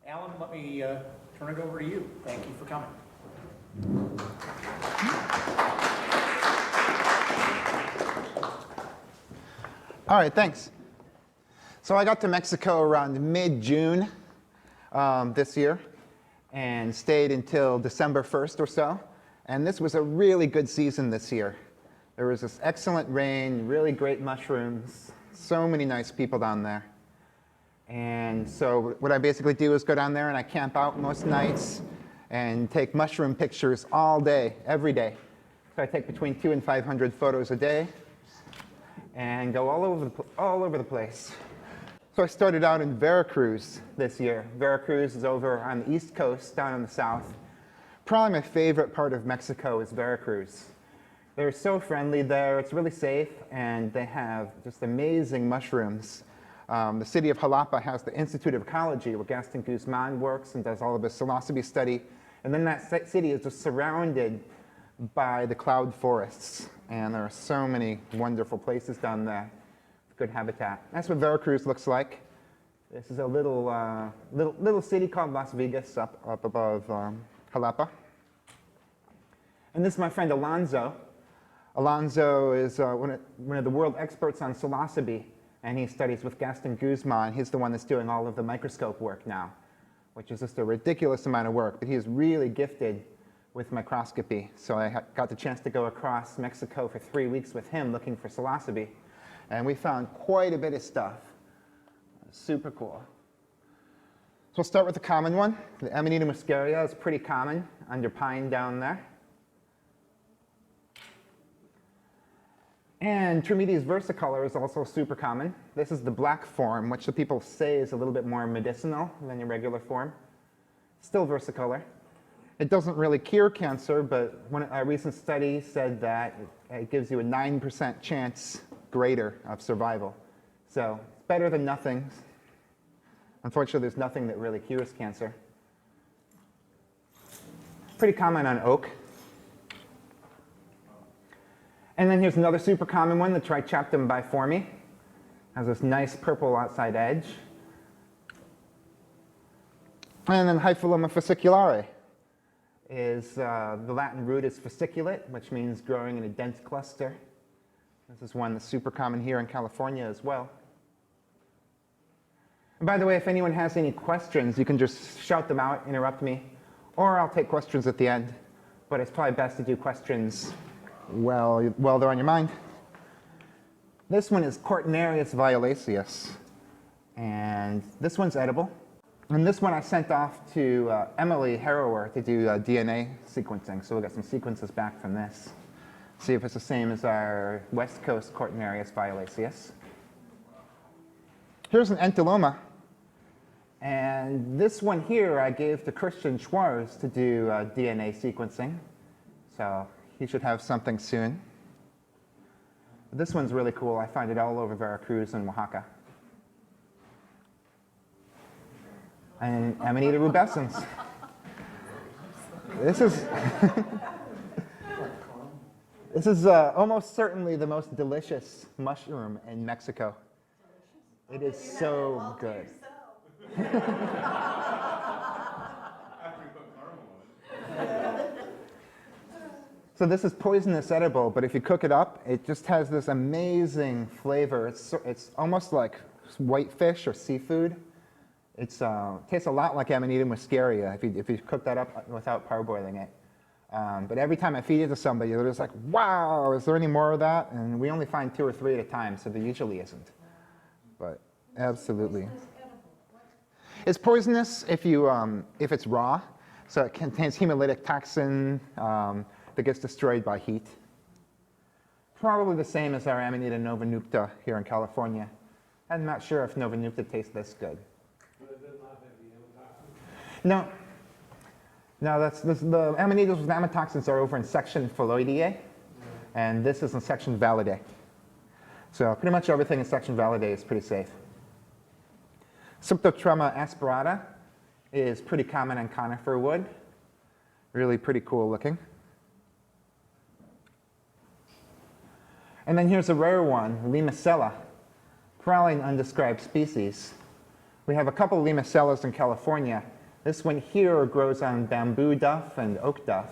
Alan, let me turn it over to you. Thank you for coming. All right, thanks. So I got to Mexico around mid-June this year and stayed until December 1st or so. And this was a really good season this year. There was this excellent rain, really great mushrooms, so many nice people down there. And so what I basically do is go down there and I camp out most nights and take mushroom pictures all day, every day. So I take between 200 and 500 photos a day and go all over the place. So I started out in Veracruz this year. Veracruz is over on the east coast, down in the south. Probably my favorite part of Mexico is Veracruz. They're so friendly there, it's really safe, and they have just amazing mushrooms. The city of Jalapa has the Institute of Ecology, where Gaston Guzman works and does all of his psilocybe study. And then that city is just surrounded by the cloud forests. And there are so many wonderful places down there. Good habitat. That's what Veracruz looks like. This is a little city called Las Vegas up above Jalapa. And this is my friend Alonso. Alonso is one of the world experts on psilocybe, and he studies with Gaston Guzman. He's the one that's doing all of the microscope work now, which is just a ridiculous amount of work, but he's really gifted with microscopy. So I got the chance to go across Mexico for 3 weeks with him looking for psilocybe. And we found quite a bit of stuff. Super cool. So we'll start with the common one. The Amanita muscaria is pretty common under pine down there. And Trametes versicolor is also super common. This is the black form, which the people say is a little bit more medicinal than your regular form. Still versicolor. It doesn't really cure cancer, but a recent study said that it gives you a 9% chance greater of survival. So it's better than nothing. Unfortunately, there's nothing that really cures cancer. Pretty common on oak. And then here's another super common one, the Trichaptum biforme. Has this nice purple outside edge. And then Hyphiloma fasciculare is, the Latin root is fasciculate, which means growing in a dense cluster. This is one that's super common here in California as well. And by the way, if anyone has any questions, you can just shout them out, interrupt me, or I'll take questions at the end. But it's probably best to do questions while they're on your mind. This one is Cortinarius violaceus, and this one's edible. And this one I sent off to Emily Harrower to do DNA sequencing, so we'll get some sequences back from this. See if it's the same as our West Coast Cortinarius violaceus. Here's an Entoloma. And this one here I gave to Christian Schwarz to do DNA sequencing. So he should have something soon. This one's really cool. I find it all over Veracruz and Oaxaca. And Amanita rubescens. This is this is almost certainly the most delicious mushroom in Mexico. It is so good. So this is poisonous edible, but if you cook it up, it just has this amazing flavor. It's almost like white fish or seafood. It tastes a lot like Amanita muscaria if you cook that up without parboiling it. But every time I feed it to somebody, they're just like, wow, is there any more of that? And we only find 2 or 3 at a time, so there usually isn't. But absolutely. It's poisonous if it's raw. So it contains hemolytic toxin that gets destroyed by heat. Probably the same as our Amanita nova-nucta here in California. I'm not sure if nova-nucta tastes this good. No. No, the Amanitas with amatoxins are over in section Phellodiae, and this is in section Validae. So pretty much everything in section Validae is pretty safe. Symptotrema aspirata is pretty common in conifer wood. Really pretty cool looking. And then here's a rare one, Limacella, probably an undescribed species. We have a couple of Limacellas in California, This one here grows on bamboo duff and oak duff.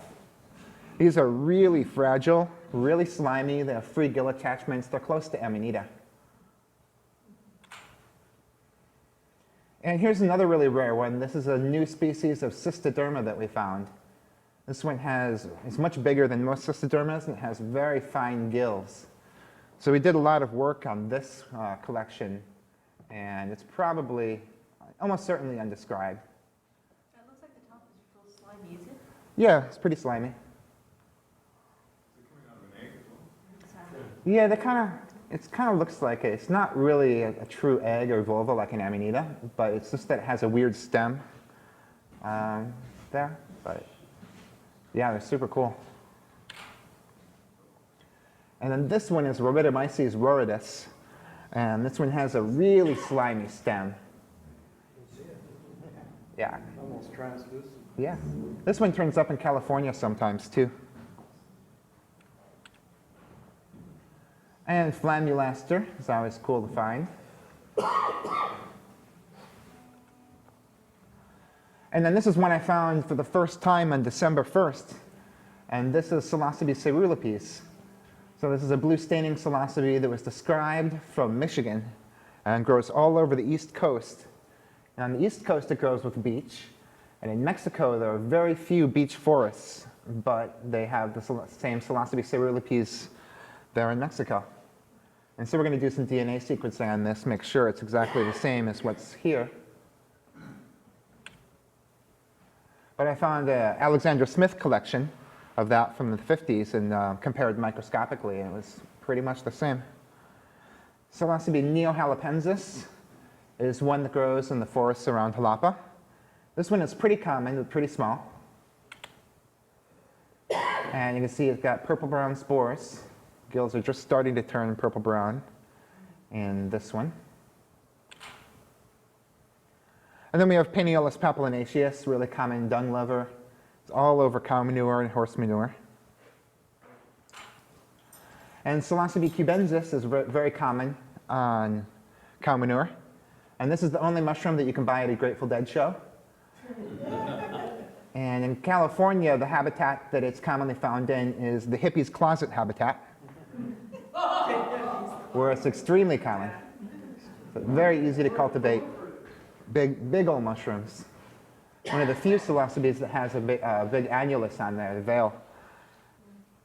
These are really fragile, really slimy. They have free gill attachments. They're close to Amanita. And here's another really rare one. This is a new species of cystoderma that we found. This one is much bigger than most cystodermas and has very fine gills. So we did a lot of work on this collection, and it's probably, almost certainly undescribed. It looks like the top is real slimy, is it? Yeah, it's pretty slimy. Is it coming out of an egg as well? Exactly. Yeah, it kind of looks like it. It's not really a true egg or vulva like an Amanita, but it's just that it has a weird stem there. But yeah, they're super cool. And then this one is Rhobitomyces roridus, and this one has a really slimy stem. Yeah. Almost translucent. Yeah. This one turns up in California sometimes too. And Flammulaster is always cool to find. And then this is one I found for the first time on December 1st. And this is Psilocybe caerulescens. So this is a blue staining psilocybe that was described from Michigan and grows all over the East Coast. And on the East Coast it grows with beech. And in Mexico there are very few beech forests, but they have the same Psilocybe caerulescens there in Mexico. And so we're going to do some DNA sequencing on this, make sure it's exactly the same as what's here. But I found an Alexander Smith collection of that from the 50s and compared microscopically, and it was pretty much the same. Psilocybe neohalapensis is one that grows in the forests around Jalapa. This one is pretty common, pretty small. And you can see it's got purple-brown spores. Gills are just starting to turn purple-brown in this one. And then we have Paneolus papillinaceus, really common dung lover. It's all over cow manure and horse manure. And Psilocybe cubensis is very common on cow manure. And this is the only mushroom that you can buy at a Grateful Dead show. And in California, the habitat that it's commonly found in is the hippie's closet habitat, where it's extremely common. So very easy to cultivate. Big old mushrooms. One of the few psilocybes that has a big annulus on there, the veil.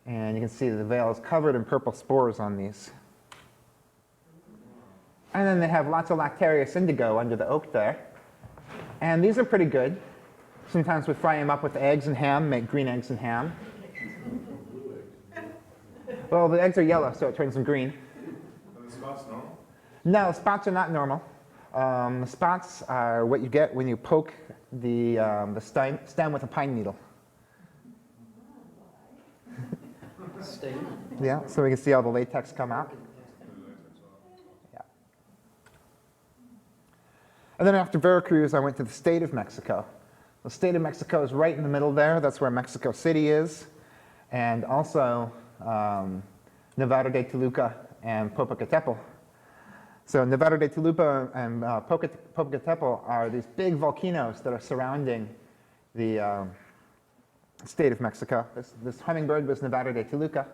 And you can see the veil is covered in purple spores on these. And then they have lots of Lactarius indigo under the oak there. And these are pretty good. Sometimes we fry them up with eggs and ham, make green eggs and ham. Well, the eggs are yellow, so it turns them green. Are the spots normal? No, the spots are not normal. The spots are what you get when you poke the stem with a pine needle. Stain. Yeah, so we can see all the latex come out. Yeah. And then after Veracruz, I went to the state of Mexico. The state of Mexico is right in the middle there. That's where Mexico City is. And also Nevado de Toluca and Popocatépetl. So Nevado de Toluca and Popocatépetl are these big volcanoes that are surrounding the state of Mexico. This hummingbird was Nevado de Toluca.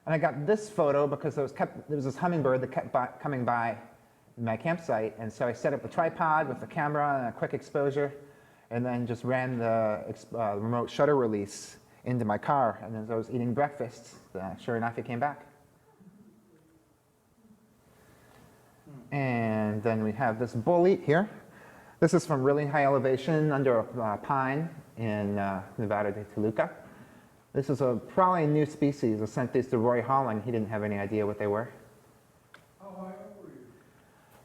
And I got this photo because there was this hummingbird that kept coming by my campsite. And so I set up a tripod with a camera and a quick exposure, and then just ran the remote shutter release into my car. And as I was eating breakfast, sure enough, it came back. And then we have this bolete here. This is from really high elevation under a pine in Nevado de Toluca. This is probably a new species. I sent these to Roy Holling. He didn't have any idea what they were. How high up were you?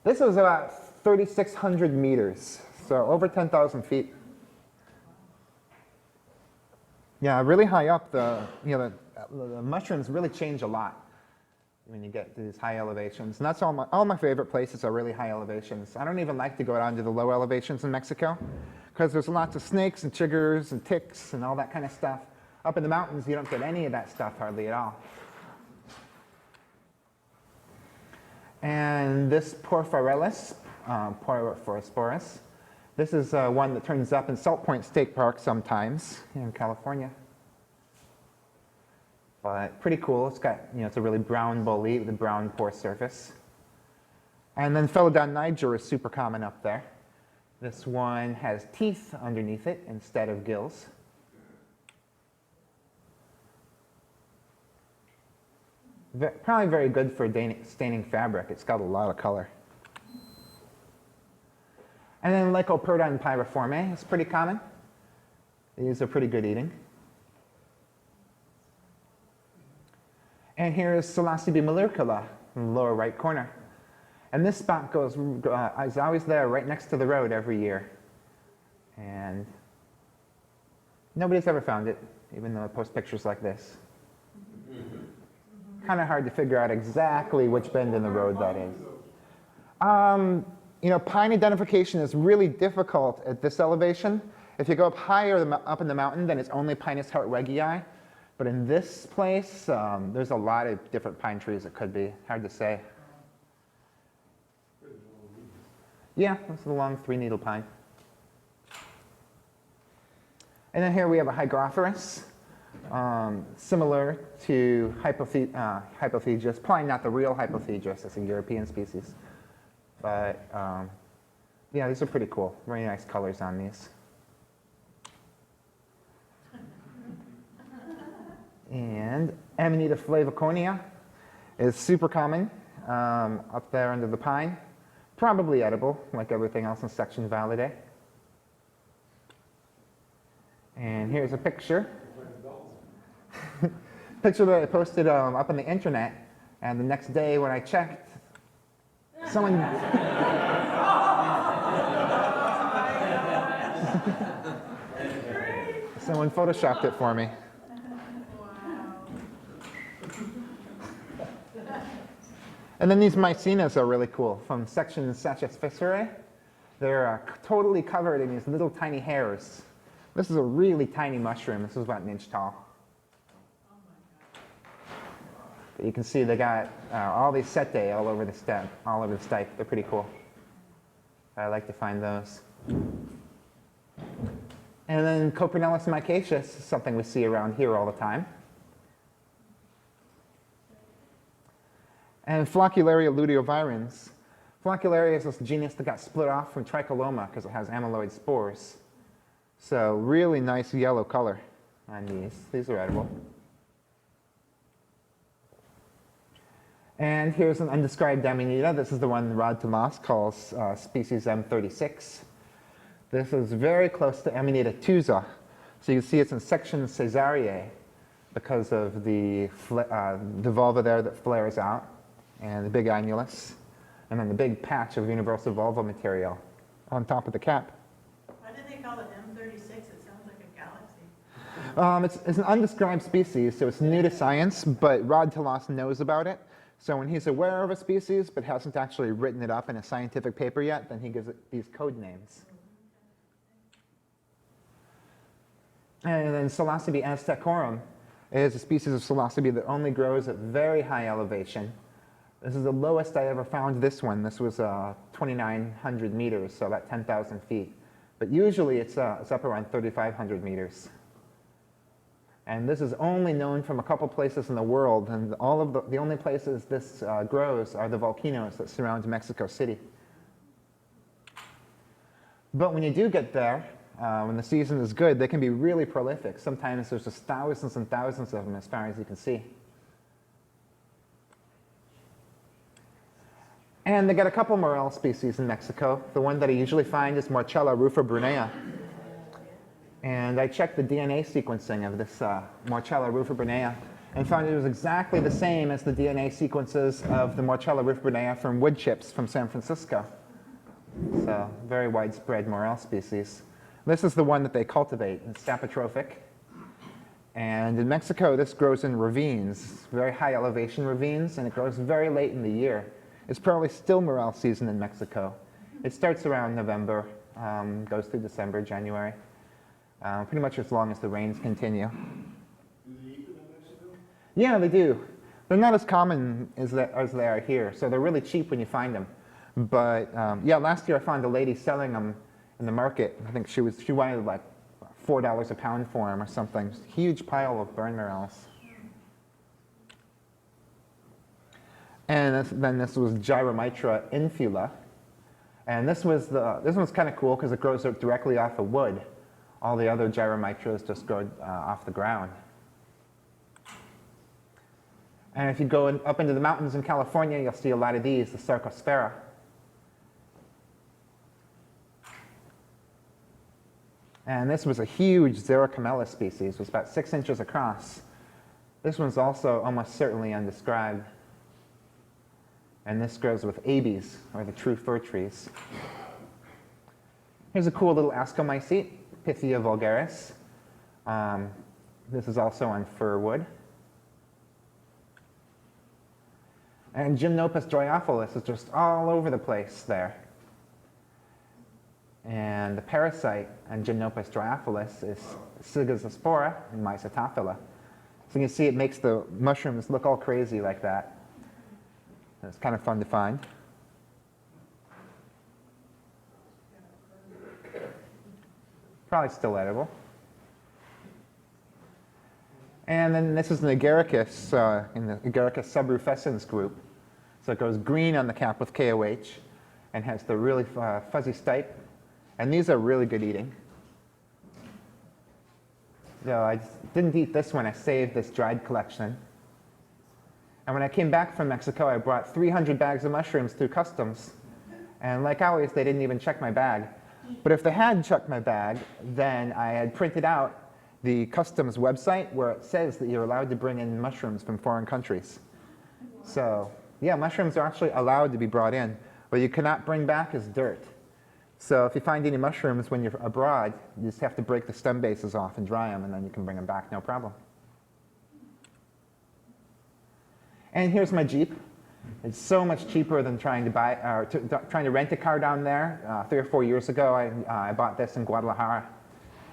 This was about 3,600 meters, so over 10,000 feet. Yeah, really high up, the mushrooms really change a lot when you get to these high elevations. And that's all my favorite places are really high elevations. I don't even like to go down to the low elevations in Mexico because there's lots of snakes and chiggers and ticks and all that kind of stuff. Up in the mountains, you don't get any of that stuff hardly at all. And this Porphyrelis, Porphyrosporus, This is one that turns up in Salt Point State Park sometimes here in California. But pretty cool. It's got, it's a really brown bolete with a brown pore surface. And then Phellodon niger is super common up there. This one has teeth underneath it instead of gills. Probably very good for staining fabric. It's got a lot of color. And then Lycoperdon pyriforme is pretty common. These are pretty good eating. And here is Psilocybe muliercula in the lower right corner. And this spot is always there right next to the road every year. And nobody's ever found it, even though I post pictures like this. Kind of hard to figure out exactly which bend in the road that is. Pine identification is really difficult at this elevation. If you go up higher up in the mountain, then it's only Pinus hartwegii. But in this place, there's a lot of different pine trees it could be. Hard to say. Yeah, this is a long three-needle pine. And then here we have a Hygrophorus, similar to Hypothetius, probably not the real Hypothetius, it's a European species. But yeah, these are pretty cool. Very nice colors on these. And Amanita flavoconia is super common up there under the pine. Probably edible, like everything else in section Validae. And here's a picture. Picture that I posted up on the internet, and the next day when I checked, someone photoshopped it for me. And then these mycenas are really cool from section Sachusfiserae. They're totally covered in these little tiny hairs. This is a really tiny mushroom. This is about an inch tall. But you can see they got all these setae all over the stem, all over the stipe. They're pretty cool. I like to find those. And then Coprinellus micaceus is something we see around here all the time. And Floccularia luteovirens. Floccularia is this genus that got split off from Tricoloma because it has amyloid spores. So really nice yellow color on these. These are edible. And here's an undescribed Amanita. This is the one Rod Tomas calls species M36. This is very close to Amanita tusa. So you can see it's in section Caesariae because of the vulva there that flares out, and the big annulus, and then the big patch of universal vulval material on top of the cap. Why did they call it M36? It sounds like a galaxy. It's an undescribed species, so it's new to science, but Rod Tomas knows about it. So when he's aware of a species but hasn't actually written it up in a scientific paper yet, then he gives it these code names. And then Psilocybe aztecorum is a species of Psilocybe that only grows at very high elevation. This is the lowest I ever found this one. This was 2,900 meters, so about 10,000 feet. But usually it's up around 3,500 meters. And this is only known from a couple places in the world, and all of the only places this grows are the volcanoes that surround Mexico City. But when you do get there, when the season is good, they can be really prolific. Sometimes there's just thousands and thousands of them as far as you can see. And they got a couple morel species in Mexico. The one that I usually find is Morchella rufibrunea. And I checked the DNA sequencing of this Morchella rufibrunea and found it was exactly the same as the DNA sequences of the Morchella rufibrunea from wood chips from San Francisco. So very widespread morel species. This is the one that they cultivate. It's sapotrophic. And in Mexico, this grows in ravines, very high elevation ravines, and it grows very late in the year. It's probably still morel season in Mexico. It starts around November, goes through December, January, pretty much as long as the rains continue. Do they eat them in Mexico? Yeah, they do. They're not as common as they are here, so they're really cheap when you find them. But yeah, last year I found a lady selling them in the market. I think she wanted like $4 a pound for them or something. Huge pile of bone marrows. And then this was Gyromitra infula. And this one's kind of cool because it grows directly off of wood. All the other Gyromitras just grow off the ground. And if you go up into the mountains in California, you'll see a lot of these, the Sarcosphaera. And this was a huge Xerocamella species. It was about 6 inches across. This one's also almost certainly undescribed. And this grows with abies, or the true fir trees. Here's a cool little ascomycete, Pythia vulgaris. This is also on fir wood. And Gymnopus dryophilus is just all over the place there. And the parasite on Gymnopus dryophilus is Sigazospora and Mycetophila. So you can see it makes the mushrooms look all crazy like that. It's kind of fun to find. Probably still edible. And then this is an Agaricus in the Agaricus subrufescens group. So it goes green on the cap with KOH and has the really fuzzy stipe. And these are really good eating. So I didn't eat this one. I saved this dried collection. And when I came back from Mexico, I brought 300 bags of mushrooms through customs. And like always, they didn't even check my bag. But if they had checked my bag, then I had printed out the customs website where it says that you're allowed to bring in mushrooms from foreign countries. So yeah, mushrooms are actually allowed to be brought in. What you cannot bring back is dirt. So if you find any mushrooms when you're abroad, you just have to break the stem bases off and dry them, and then you can bring them back, no problem. And here's my Jeep. It's so much cheaper than trying to buy or trying to rent a car down there. 3 or 4 years ago, I bought this in Guadalajara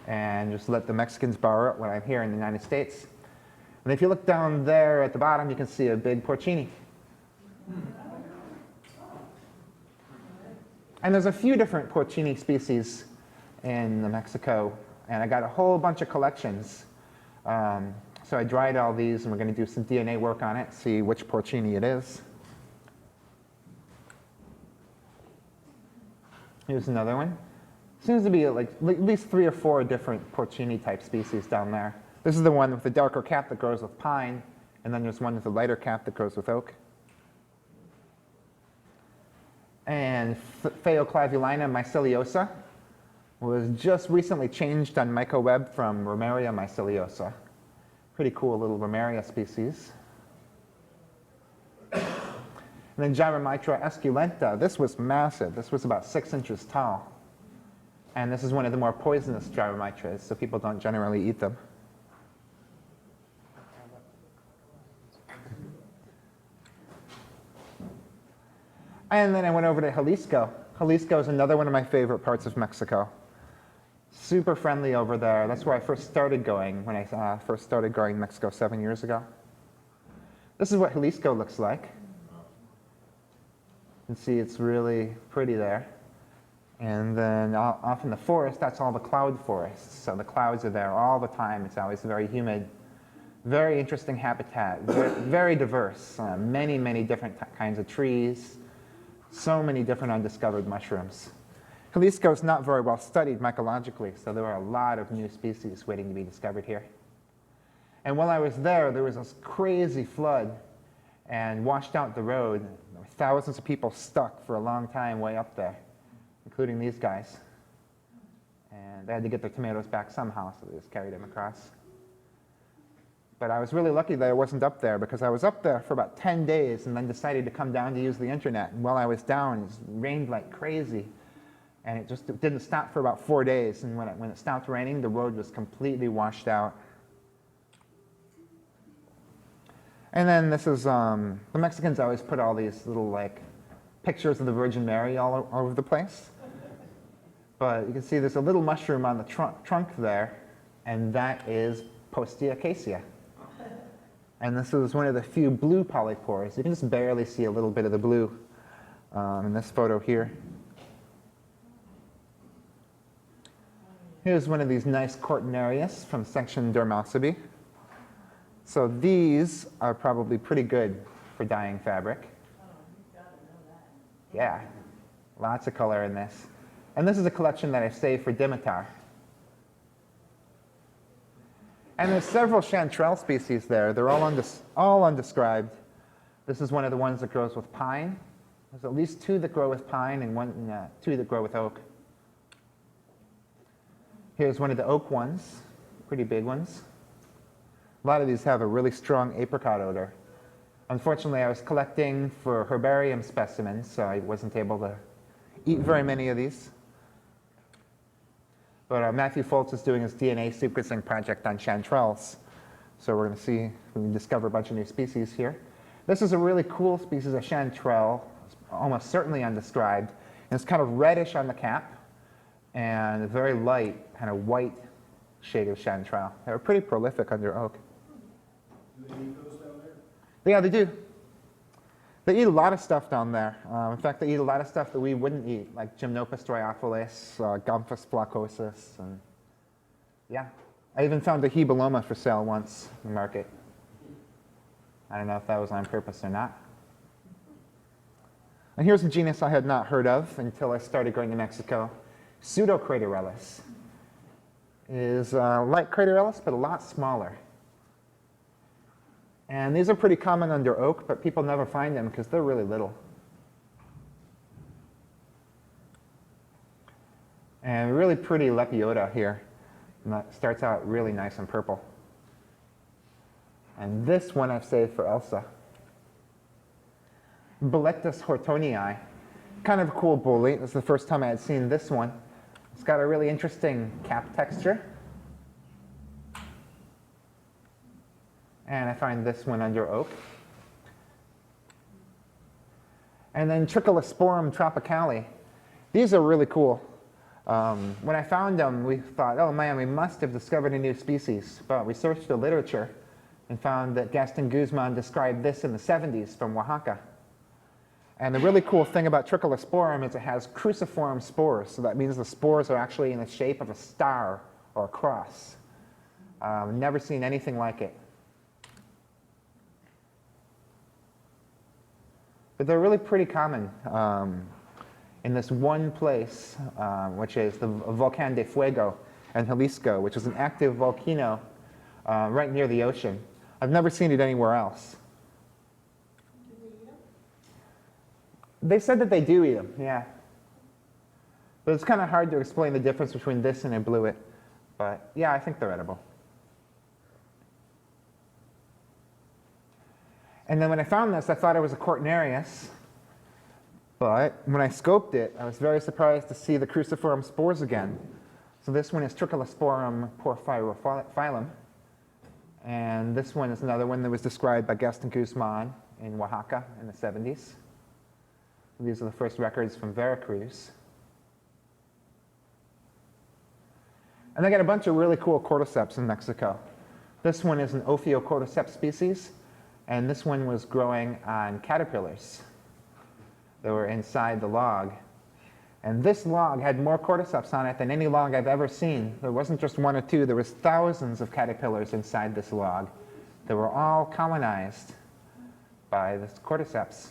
and just let the Mexicans borrow it when I'm here in the United States. And if you look down there at the bottom, you can see a big porcini. And there's a few different porcini species in Mexico, and I got a whole bunch of collections. So I dried all these, and we're going to do some DNA work on it, see which porcini it is. Here's another one. Seems to be like at least 3 or 4 different porcini type species down there. This is the one with the darker cap that grows with pine, and then there's one with a lighter cap that grows with oak. And Phaeoclavulina myceliosa was just recently changed on MycoWeb from Romeria myceliosa. Pretty cool little Romeria species. And then Gyromitra esculenta. This was massive. This was about 6 inches tall. And this is one of the more poisonous Gyromitras, so people don't generally eat them. And then I went over to Jalisco. Jalisco is another one of my favorite parts of Mexico. Super friendly over there. That's where I first started going when I first started going in Mexico 7 years ago. This is what Jalisco looks like. You can see it's really pretty there. And then off in the forest, that's all the cloud forests. So the clouds are there all the time. It's always very humid. Very interesting habitat. Very diverse. Many, many different kinds of trees. So many different undiscovered mushrooms. Jalisco is not very well studied mycologically, so there are a lot of new species waiting to be discovered here. And while I was there was this crazy flood and washed out the road. There were thousands of people stuck for a long time way up there, including these guys. And they had to get their tomatoes back somehow, so they just carried them across. But I was really lucky that I wasn't up there, because I was up there for about 10 days and then decided to come down to use the internet. And while I was down, it rained like crazy. And it just didn't stop for about 4 days. And when it stopped raining, the road was completely washed out. And then this is, the Mexicans always put all these little like pictures of the Virgin Mary all over the place. But you can see there's a little mushroom on the trunk there, and that is Postioacacia. And this is one of the few blue polypores. You can just barely see a little bit of the blue in this photo here. Here's one of these nice Cortinarius from section Dermosobe. So these are probably pretty good for dyeing fabric. Oh, you've got to know that. Yeah, lots of color in this. And this is a collection that I saved for Dimitar. And there's several chanterelle species there. They're all undescribed. This is one of the ones that grows with pine. There's at least 2 that grow with pine and 2 that grow with oak. Here's one of the oak ones, pretty big ones. A lot of these have a really strong apricot odor. Unfortunately, I was collecting for herbarium specimens, so I wasn't able to eat very many of these. But Matthew Foltz is doing his DNA sequencing project on chanterelles. So we're going to see if we can discover a bunch of new species here. This is a really cool species of chanterelle, almost certainly undescribed. And it's kind of reddish on the cap and very light, kind of white shade of chanterelle. They're pretty prolific under oak. Do they eat those down there? Yeah, they do. They eat a lot of stuff down there. In fact, they eat a lot of stuff that we wouldn't eat, like Gymnopus dryophilus, Gomphus flaccosus, and yeah. I even found a hebeloma for sale once in the market. I don't know if that was on purpose or not. And here's a genus I had not heard of until I started going to Mexico. Pseudocraterellus is like Craterellus, but a lot smaller. And these are pretty common under oak, but people never find them because they're really little. And really pretty Lepiota here. And that starts out really nice and purple. And this one I've saved for Elsa. Boletus hortonii. Kind of a cool bolete. This is the first time I had seen this one. It's got a really interesting cap texture. And I find this one under oak. And then Tricholosporum tropicale. These are really cool. When I found them, we thought, oh man, we must have discovered a new species. But we searched the literature and found that Gaston Guzman described this in the 70s from Oaxaca. And the really cool thing about Tricholosporum is it has cruciform spores. So that means the spores are actually in the shape of a star or a cross. Never seen anything like it. But they're really pretty common in this one place, which is the Volcán de Fuego in Jalisco, which is an active volcano right near the ocean. I've never seen it anywhere else. Do they eat them? They said that they do eat them, yeah. But it's kind of hard to explain the difference between this and a bluet. But yeah, I think they're edible. And then when I found this, I thought it was a Cortinarius. But when I scoped it, I was very surprised to see the cruciform spores again. So this one is Tricholosporum porphyrophyllum. And this one is another one that was described by Gaston Guzman in Oaxaca in the 70s. These are the first records from Veracruz. And I got a bunch of really cool cordyceps in Mexico. This one is an Ophiocordyceps species. And this one was growing on caterpillars that were inside the log. And this log had more cordyceps on it than any log I've ever seen. There wasn't just 1 or 2. There was thousands of caterpillars inside this log that were all colonized by this cordyceps.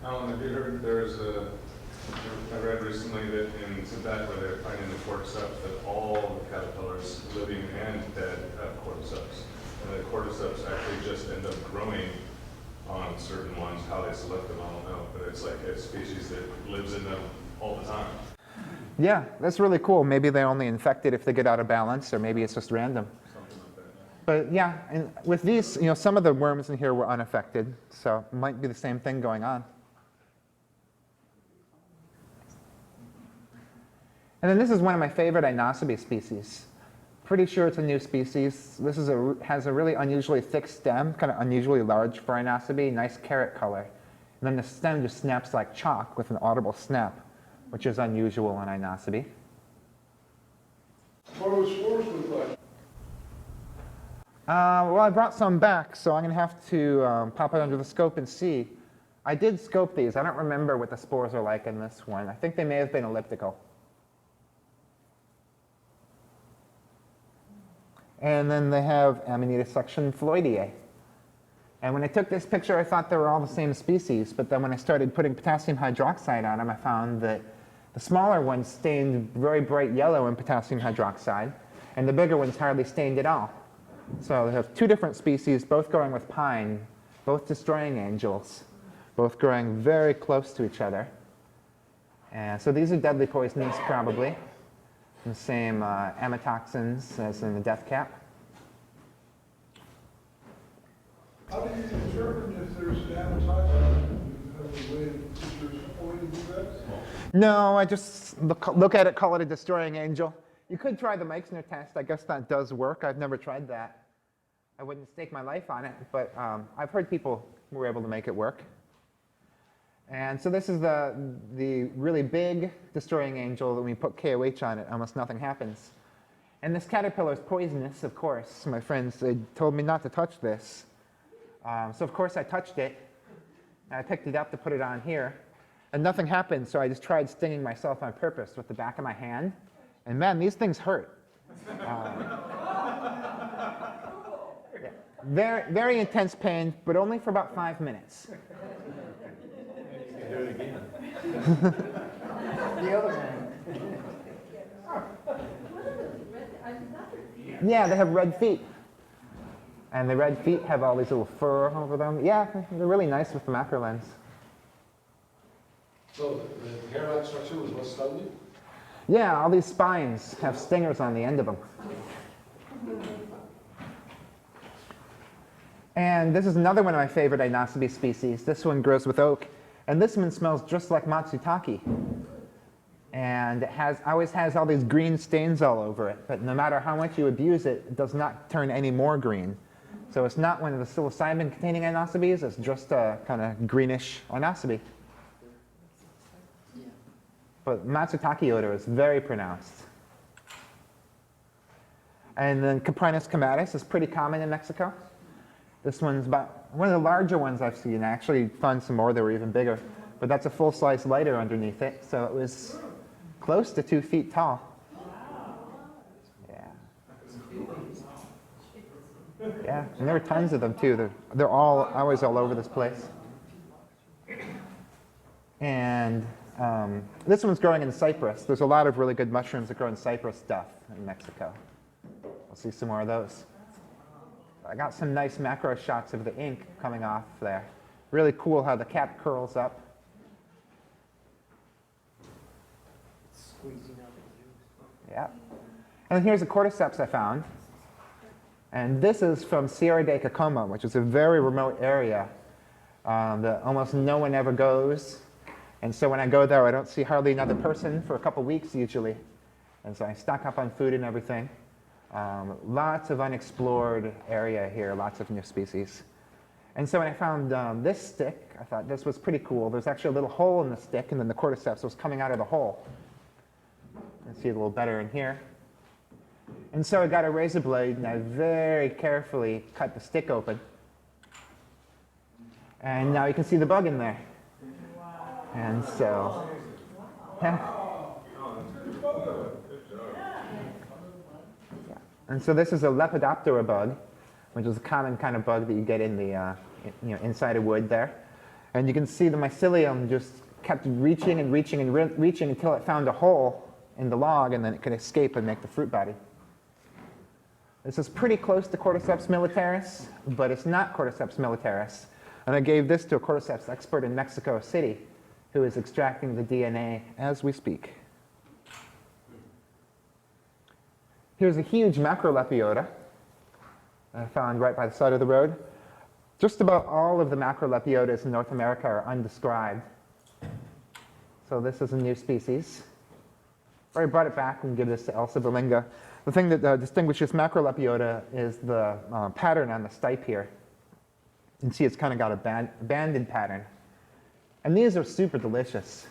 Alan, have you heard I read recently that in Tibet where they're finding the cordyceps, that all the caterpillars, living and dead, have cordyceps. And the cordyceps actually just end up growing on certain ones. How they select them, I don't know. But it's like a species that lives in them all the time. Yeah, that's really cool. Maybe they only infect it if they get out of balance, or maybe it's just random. Something like that. But yeah, and with these, some of the worms in here were unaffected, so it might be the same thing going on. And then this is one of my favorite Inosobe species. Pretty sure it's a new species. This is has a really unusually thick stem, kind of unusually large for Inosobe, nice carrot color. And then the stem just snaps like chalk with an audible snap, which is unusual in Inosobe. What do spores look like? Well, I brought some back, so I'm going to have to pop it under the scope and see. I did scope these. I don't remember what the spores are like in this one. I think they may have been elliptical. And then they have Amanita section Phellodiae. And when I took this picture, I thought they were all the same species, but then when I started putting potassium hydroxide on them, I found that the smaller ones stained very bright yellow in potassium hydroxide, and the bigger ones hardly stained at all. So they have two different species, both growing with pine, both destroying angels, both growing very close to each other. And so these are deadly poisonous, probably. The same amatoxins as in the death cap. How do you determine if there's an amatoxin? Do you have a way to do that? No, I just look at it, call it a destroying angel. You could try the Meixner test. I guess that does work. I've never tried that. I wouldn't stake my life on it, but I've heard people who were able to make it work. And so this is the really big destroying angel that when we put KOH on it, almost nothing happens. And this caterpillar is poisonous, of course. My friends, they told me not to touch this. So of course I touched it. And I picked it up to put it on here. And nothing happened, so I just tried stinging myself on purpose with the back of my hand. And man, these things hurt. Yeah. Very, very intense pain, but only for about 5 minutes. Do it again. The other hand. Yeah, they have red feet. And the red feet have all these little fur over them. Yeah, they're really nice with the macro lens. So the hair-like structure was what stung you? Yeah, all these spines have stingers on the end of them. And this is another one of my favorite Inocebi species. This one grows with oak. And this one smells just like Matsutake. And it always has all these green stains all over it. But no matter how much you abuse it, it does not turn any more green. So it's not one of the psilocybin-containing Inocebes. It's just a kind of greenish Inocebi. But Matsutake odor is very pronounced. And then Caprinus comatus is pretty common in Mexico. This one's about one of the larger ones I've seen. I actually found some more that were even bigger. But that's a full-size lighter underneath it, so it was close to 2 feet tall. Yeah. Yeah, and there were tons of them too. They're always all over this place. And this one's growing in Cyprus. There's a lot of really good mushrooms that grow in Cyprus stuff in Mexico. We'll see some more of those. I got some nice macro shots of the ink coming off there. Really cool how the cap curls up. Squeezing out the juice. Yeah. And here's a cordyceps I found. And this is from Sierra de Cacoma, which is a very remote area that almost no one ever goes. And so when I go there, I don't see hardly another person for a couple weeks usually. And so I stock up on food and everything. Lots of unexplored area here, lots of new species. And so when I found this stick, I thought this was pretty cool. There's actually a little hole in the stick, and then the cordyceps was coming out of the hole. You can see it a little better in here. And so I got a razor blade, and I very carefully cut the stick open. And now you can see the bug in there. And so, yeah. And so this is a Lepidoptera bug, which is a common kind of bug that you get in the inside of wood there. And you can see the mycelium just kept reaching and reaching and reaching until it found a hole in the log, and then it could escape and make the fruit body. This is pretty close to Cordyceps militaris, but it's not Cordyceps militaris. And I gave this to a cordyceps expert in Mexico City who is extracting the DNA as we speak. Here's a huge Macrolepiota I found right by the side of the road. Just about all of the Macrolepiotas in North America are undescribed. So this is a new species. I brought it back and give this to Elsa Berlinga. The thing that distinguishes Macrolepiota is the pattern on the stipe here. You can see it's kind of got a banded pattern. And these are super delicious.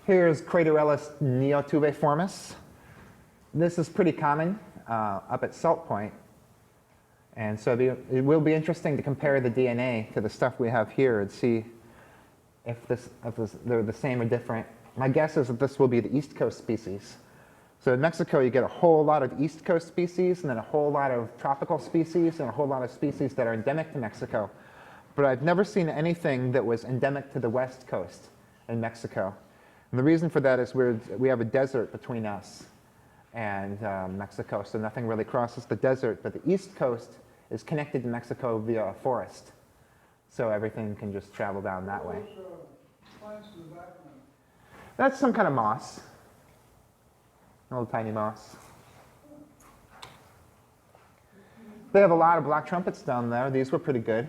Here's Craterellus neotubiformis. This is pretty common up at Salt Point. And so it will be interesting to compare the DNA to the stuff we have here and see if they're the same or different. My guess is that this will be the East Coast species. So in Mexico, you get a whole lot of East Coast species, and then a whole lot of tropical species, and a whole lot of species that are endemic to Mexico. But I've never seen anything that was endemic to the West Coast in Mexico. And the reason for that is we have a desert between us and Mexico, so nothing really crosses the desert. But the East Coast is connected to Mexico via a forest. So everything can just travel down that way. Plants in the background. That's some kind of moss. A little tiny moss. They have a lot of black trumpets down there. These were pretty good.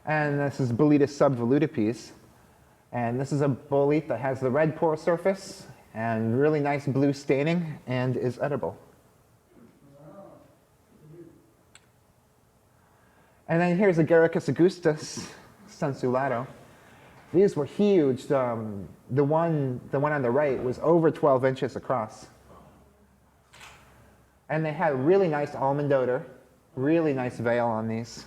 And this is Boletus subvolutipes. And this is a bolete that has the red pore surface and really nice blue staining and is edible. And then here's Agaricus augustus sensulato. These were huge. The one on the right was over 12 inches across. And they had really nice almond odor, really nice veil on these.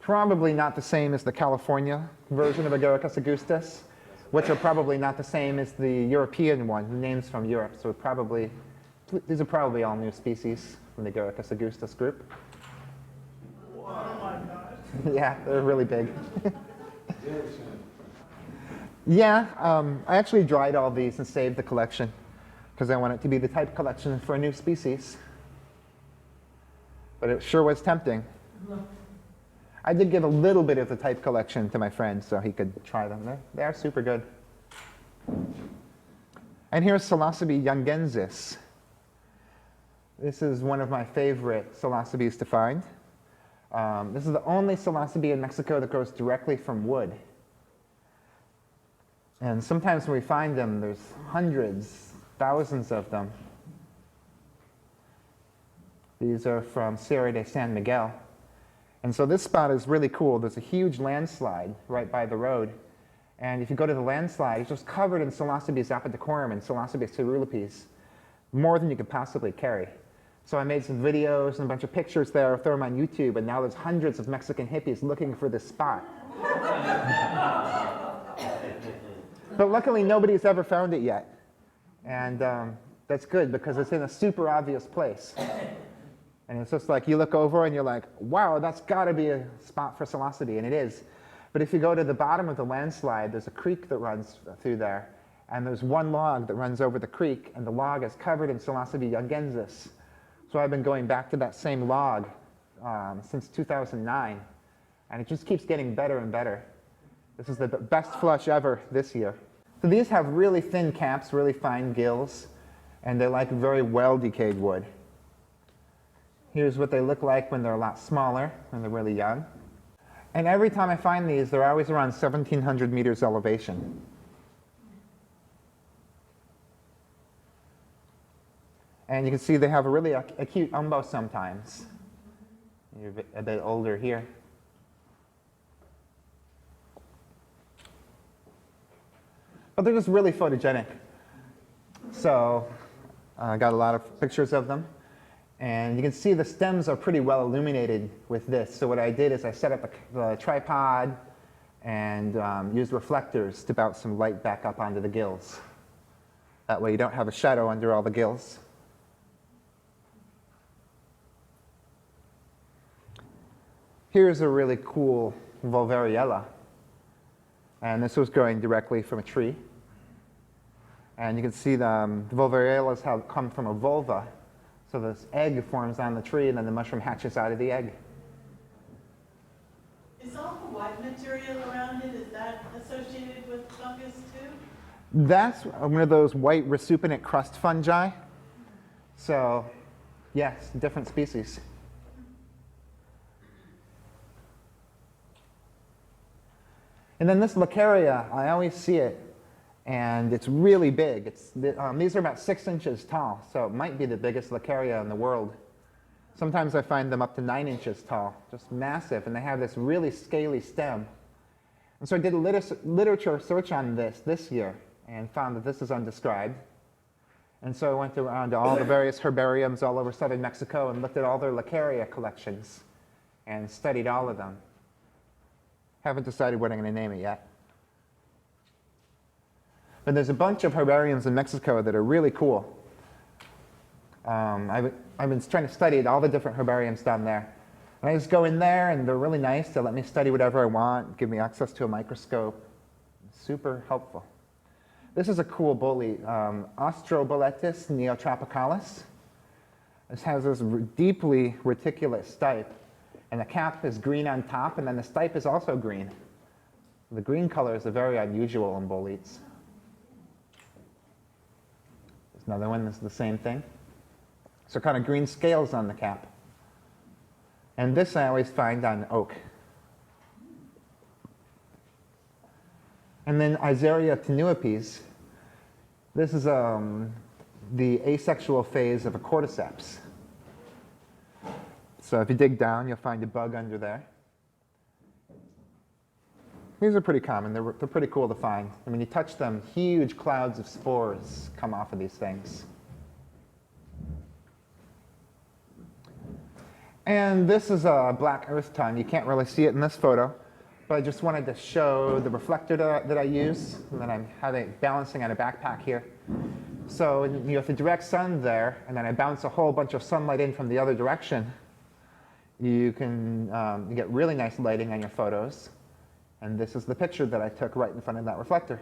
Probably not the same as the California version of Agaricus augustus, which are probably not the same as the European one. The name's from Europe, so these are probably all new species from the Agaricus augustus group. Oh my God. Yeah, they're really big. Yeah, I actually dried all these and saved the collection because I want it to be the type collection for a new species. But it sure was tempting. I did give a little bit of the type collection to my friend so he could try them. They are super good. And here's Psilocybe youngensis. This is one of my favorite psilocybes to find. This is the only psilocybe in Mexico that grows directly from wood. And sometimes when we find them, there's hundreds, thousands of them. These are from Sierra de San Miguel. And so this spot is really cool. There's a huge landslide right by the road. And if you go to the landslide, it's just covered in Psilocybe zapotecorum and Psilocybe caerulescens, more than you could possibly carry. So I made some videos and a bunch of pictures there, throw them on YouTube, and now there's hundreds of Mexican hippies looking for this spot. But luckily, nobody's ever found it yet. And that's good, because it's in a super obvious place. And it's just like you look over and you're like, wow, that's got to be a spot for psilocybe, and it is. But if you go to the bottom of the landslide, there's a creek that runs through there, and there's one log that runs over the creek, and the log is covered in Psilocybe youngensis. So I've been going back to that same log since 2009, and it just keeps getting better and better. This is the best flush ever this year. So these have really thin caps, really fine gills, and they're like very well-decayed wood. Here's what they look like when they're a lot smaller, when they're really young. And every time I find these, they're always around 1,700 meters elevation. And you can see they have a really acute umbo sometimes. You're a bit older here. But they're just really photogenic. So I got a lot of pictures of them. And you can see the stems are pretty well illuminated with this. So what I did is I set up the tripod and used reflectors to bounce some light back up onto the gills. That way you don't have a shadow under all the gills. Here's a really cool Volvariella. And this was growing directly from a tree. And you can see the Volvariellas have come from a vulva. So this egg forms on the tree, and then the mushroom hatches out of the egg. Is all the white material around it, is that associated with fungus too? That's one of those white resupinate crust fungi. So, yes, different species. And then this Lactaria, I always see it, and it's really big. These are about 6 inches tall, so it might be the biggest Lactaria in the world. Sometimes I find them up to 9 inches tall, just massive, and they have this really scaly stem. And so I did a literature search on this year and found that this is undescribed. And so I went around to all the various herbariums all over southern Mexico and looked at all their Lactaria collections and studied all of them. Haven't decided what I'm going to name it yet. But there's a bunch of herbariums in Mexico that are really cool. I've been trying to study all the different herbariums down there. And I just go in there, and they're really nice. They let me study whatever I want, give me access to a microscope. Super helpful. This is a cool bolete, Boletus neotropicalis. This has this deeply reticulate stipe, and the cap is green on top, and then the stipe is also green. The green color is very unusual in boletes. There's another one that's the same thing. So kind of green scales on the cap. And this I always find on oak. And then Iseria tenuipes. This is the asexual phase of a cordyceps. So if you dig down, you'll find a bug under there. These are pretty common. They're pretty cool to find. And when you touch them, huge clouds of spores come off of these things. And this is a black earth tongue. You can't really see it in this photo, but I just wanted to show the reflector that I use, and then I'm balancing on a backpack here. So if the direct sun there, and then I bounce a whole bunch of sunlight in from the other direction, you can you get really nice lighting on your photos. And this is the picture that I took right in front of that reflector.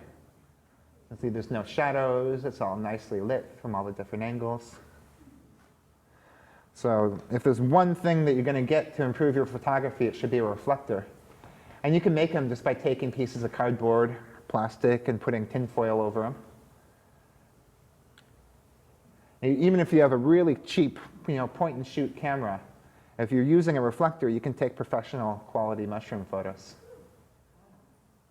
You see there's no shadows. It's all nicely lit from all the different angles. So if there's one thing that you're going to get to improve your photography, it should be a reflector. And you can make them just by taking pieces of cardboard, plastic, and putting tin foil over them. Even if you have a really cheap, point-and-shoot camera, if you're using a reflector, you can take professional quality mushroom photos.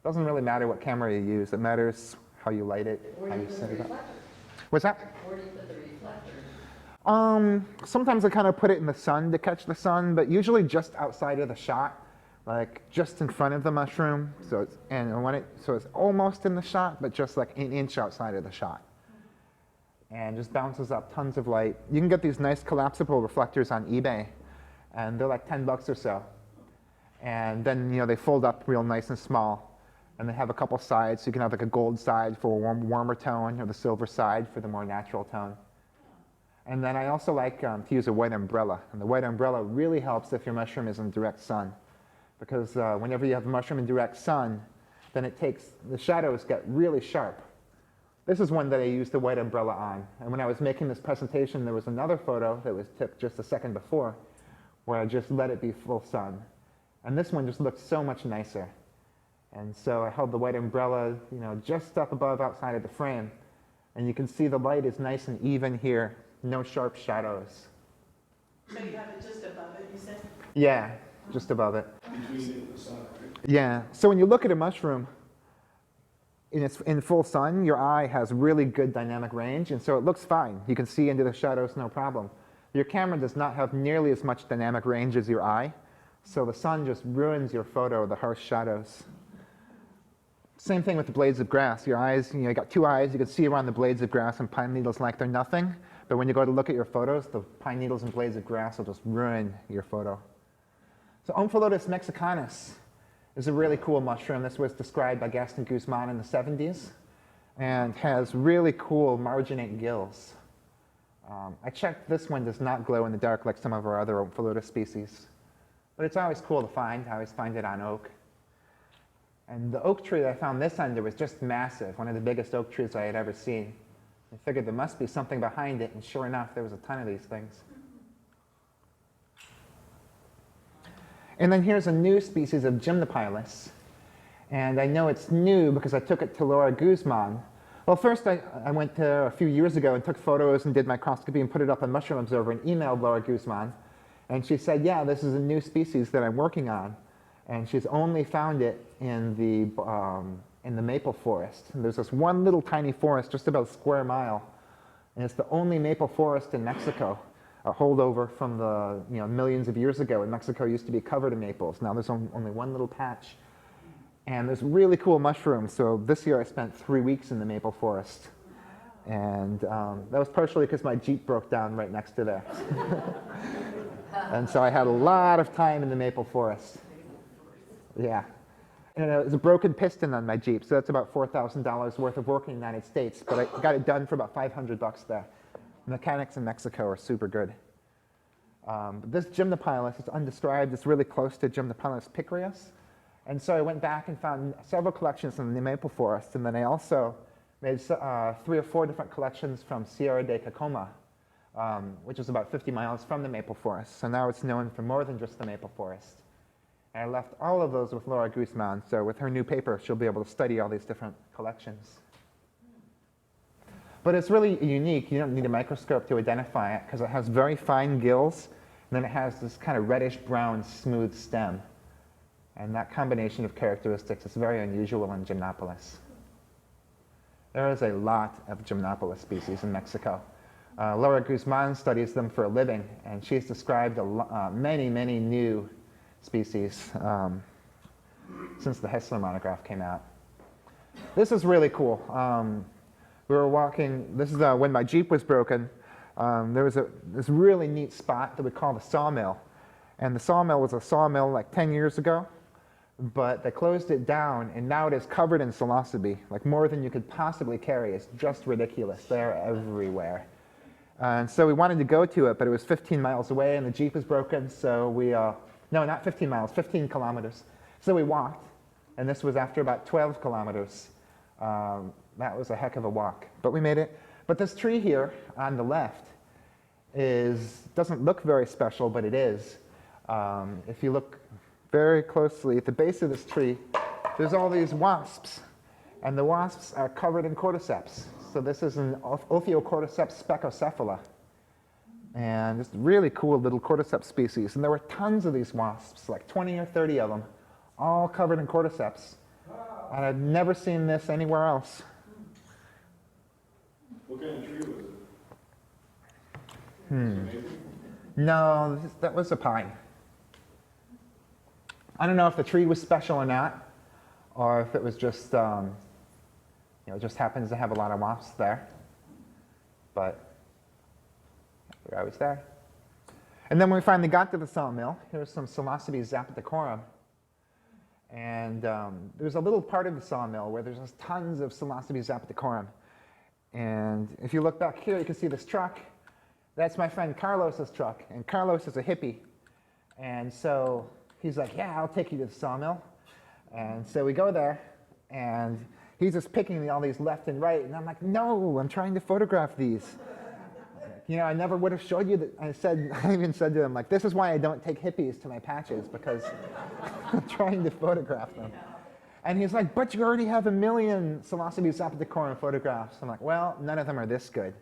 It doesn't really matter what camera you use. It matters how you light it, how you set it up. What's that? Where do you put the reflector? Sometimes I kind of put it in the sun to catch the sun, but usually just outside of the shot, like just in front of the mushroom. So it's almost in the shot, but just like an inch outside of the shot. And just bounces up tons of light. You can get these nice collapsible reflectors on eBay, and they're like $10 or so. And then they fold up real nice and small, and they have a couple sides. So you can have like a gold side for a warmer tone, or the silver side for the more natural tone. And then I also like to use a white umbrella. And the white umbrella really helps if your mushroom is in direct sun. Because whenever you have a mushroom in direct sun, then the shadows get really sharp. This is one that I used the white umbrella on. And when I was making this presentation, there was another photo that was took just a second before, where I just let it be full sun. And this one just looked so much nicer. And so I held the white umbrella, just up above outside of the frame. And you can see the light is nice and even here. No sharp shadows. So you have it just above it, you said? Yeah, just above it. Between it and the sun, right? Yeah. So when you look at a mushroom in full sun, your eye has really good dynamic range, and so it looks fine. You can see into the shadows, no problem. Your camera does not have nearly as much dynamic range as your eye, so the sun just ruins your photo, the harsh shadows. Same thing with the blades of grass. Your eyes, you got two eyes, you can see around the blades of grass and pine needles like they're nothing. But when you go to look at your photos, the pine needles and blades of grass will just ruin your photo. So Phellodon mexicanus is a really cool mushroom. This was described by Gaston Guzman in the 70s and has really cool marginate gills. I checked, this one does not glow in the dark like some of our other Phellodon species. But it's always cool to find. I always find it on oak. And the oak tree that I found this under was just massive, one of the biggest oak trees I had ever seen. I figured there must be something behind it, and sure enough, there was a ton of these things. And then here's a new species of Gymnopilus. And I know it's new because I took it to Laura Guzman. Well, first I went there a few years ago and took photos and did microscopy and put it up on Mushroom Observer and emailed Laura Guzman. And she said, yeah, this is a new species that I'm working on. And she's only found it in the maple forest. And there's this one little tiny forest just about a square mile. And it's the only maple forest in Mexico, a holdover from the millions of years ago when Mexico used to be covered in maples. Now there's only one little patch. And there's really cool mushrooms. So this year I spent 3 weeks in the maple forest. And that was partially because my Jeep broke down right next to there. And so I had a lot of time in the maple forest. Yeah. And it was a broken piston on my Jeep, so that's about $4,000 worth of work in the United States, but I got it done for about $500 there. Mechanics in Mexico are super good. This Gymnopilus is undescribed. It's really close to Gymnopilus picreus. And so I went back and found several collections in the maple forest, and then I also made 3 or 4 different collections from Sierra de Cacoma, which is about 50 miles from the maple forest. So now it's known for more than just the maple forest. And I left all of those with Laura Guzman, so with her new paper, she'll be able to study all these different collections. But it's really unique. You don't need a microscope to identify it because it has very fine gills, and then it has this kind of reddish-brown smooth stem. And that combination of characteristics is very unusual in Gymnopolis. There is a lot of Gymnopolis species in Mexico. Laura Guzman studies them for a living, and she's described many, many new species since the Hessler monograph came out. This is really cool. We were walking, this is when my Jeep was broken. There was this really neat spot that we call the sawmill. And the sawmill was a sawmill like 10 years ago, but they closed it down, and now it is covered in psilocybe, like more than you could possibly carry. It's just ridiculous. They're everywhere. And so we wanted to go to it, but it was 15 miles away, and the Jeep was broken, so we, no, not 15 miles, 15 kilometers. So we walked, and this was after about 12 kilometers. That was a heck of a walk, but we made it. But this tree here on the left doesn't look very special, but it is. If you look very closely at the base of this tree, there's all these wasps, and the wasps are covered in cordyceps. So this is an Ophiocordyceps specocephala, and it's a really cool little cordyceps species. And there were tons of these wasps, like 20 or 30 of them, all covered in cordyceps. And I've never seen this anywhere else. What kind of tree was it? No, that was a pine. I don't know if the tree was special or not, or if it was just, it just happens to have a lot of wasps there. But they're always there. And then when we finally got to the sawmill, here's some Psilocybe zapaticorum. And there's a little part of the sawmill where there's just tons of Psilocybe zapaticorum. And if you look back here, you can see this truck. That's my friend Carlos's truck. And Carlos is a hippie. And so he's like, yeah, I'll take you to the sawmill. And so we go there, and he's just picking all these left and right. And I'm like, no, I'm trying to photograph these. You know, I never would have showed you that. I even said to him, like, this is why I don't take hippies to my patches, because I'm trying to photograph them. And he's like, but you already have 1 million Psilocybe zapaticorum photographs. I'm like, well, none of them are this good.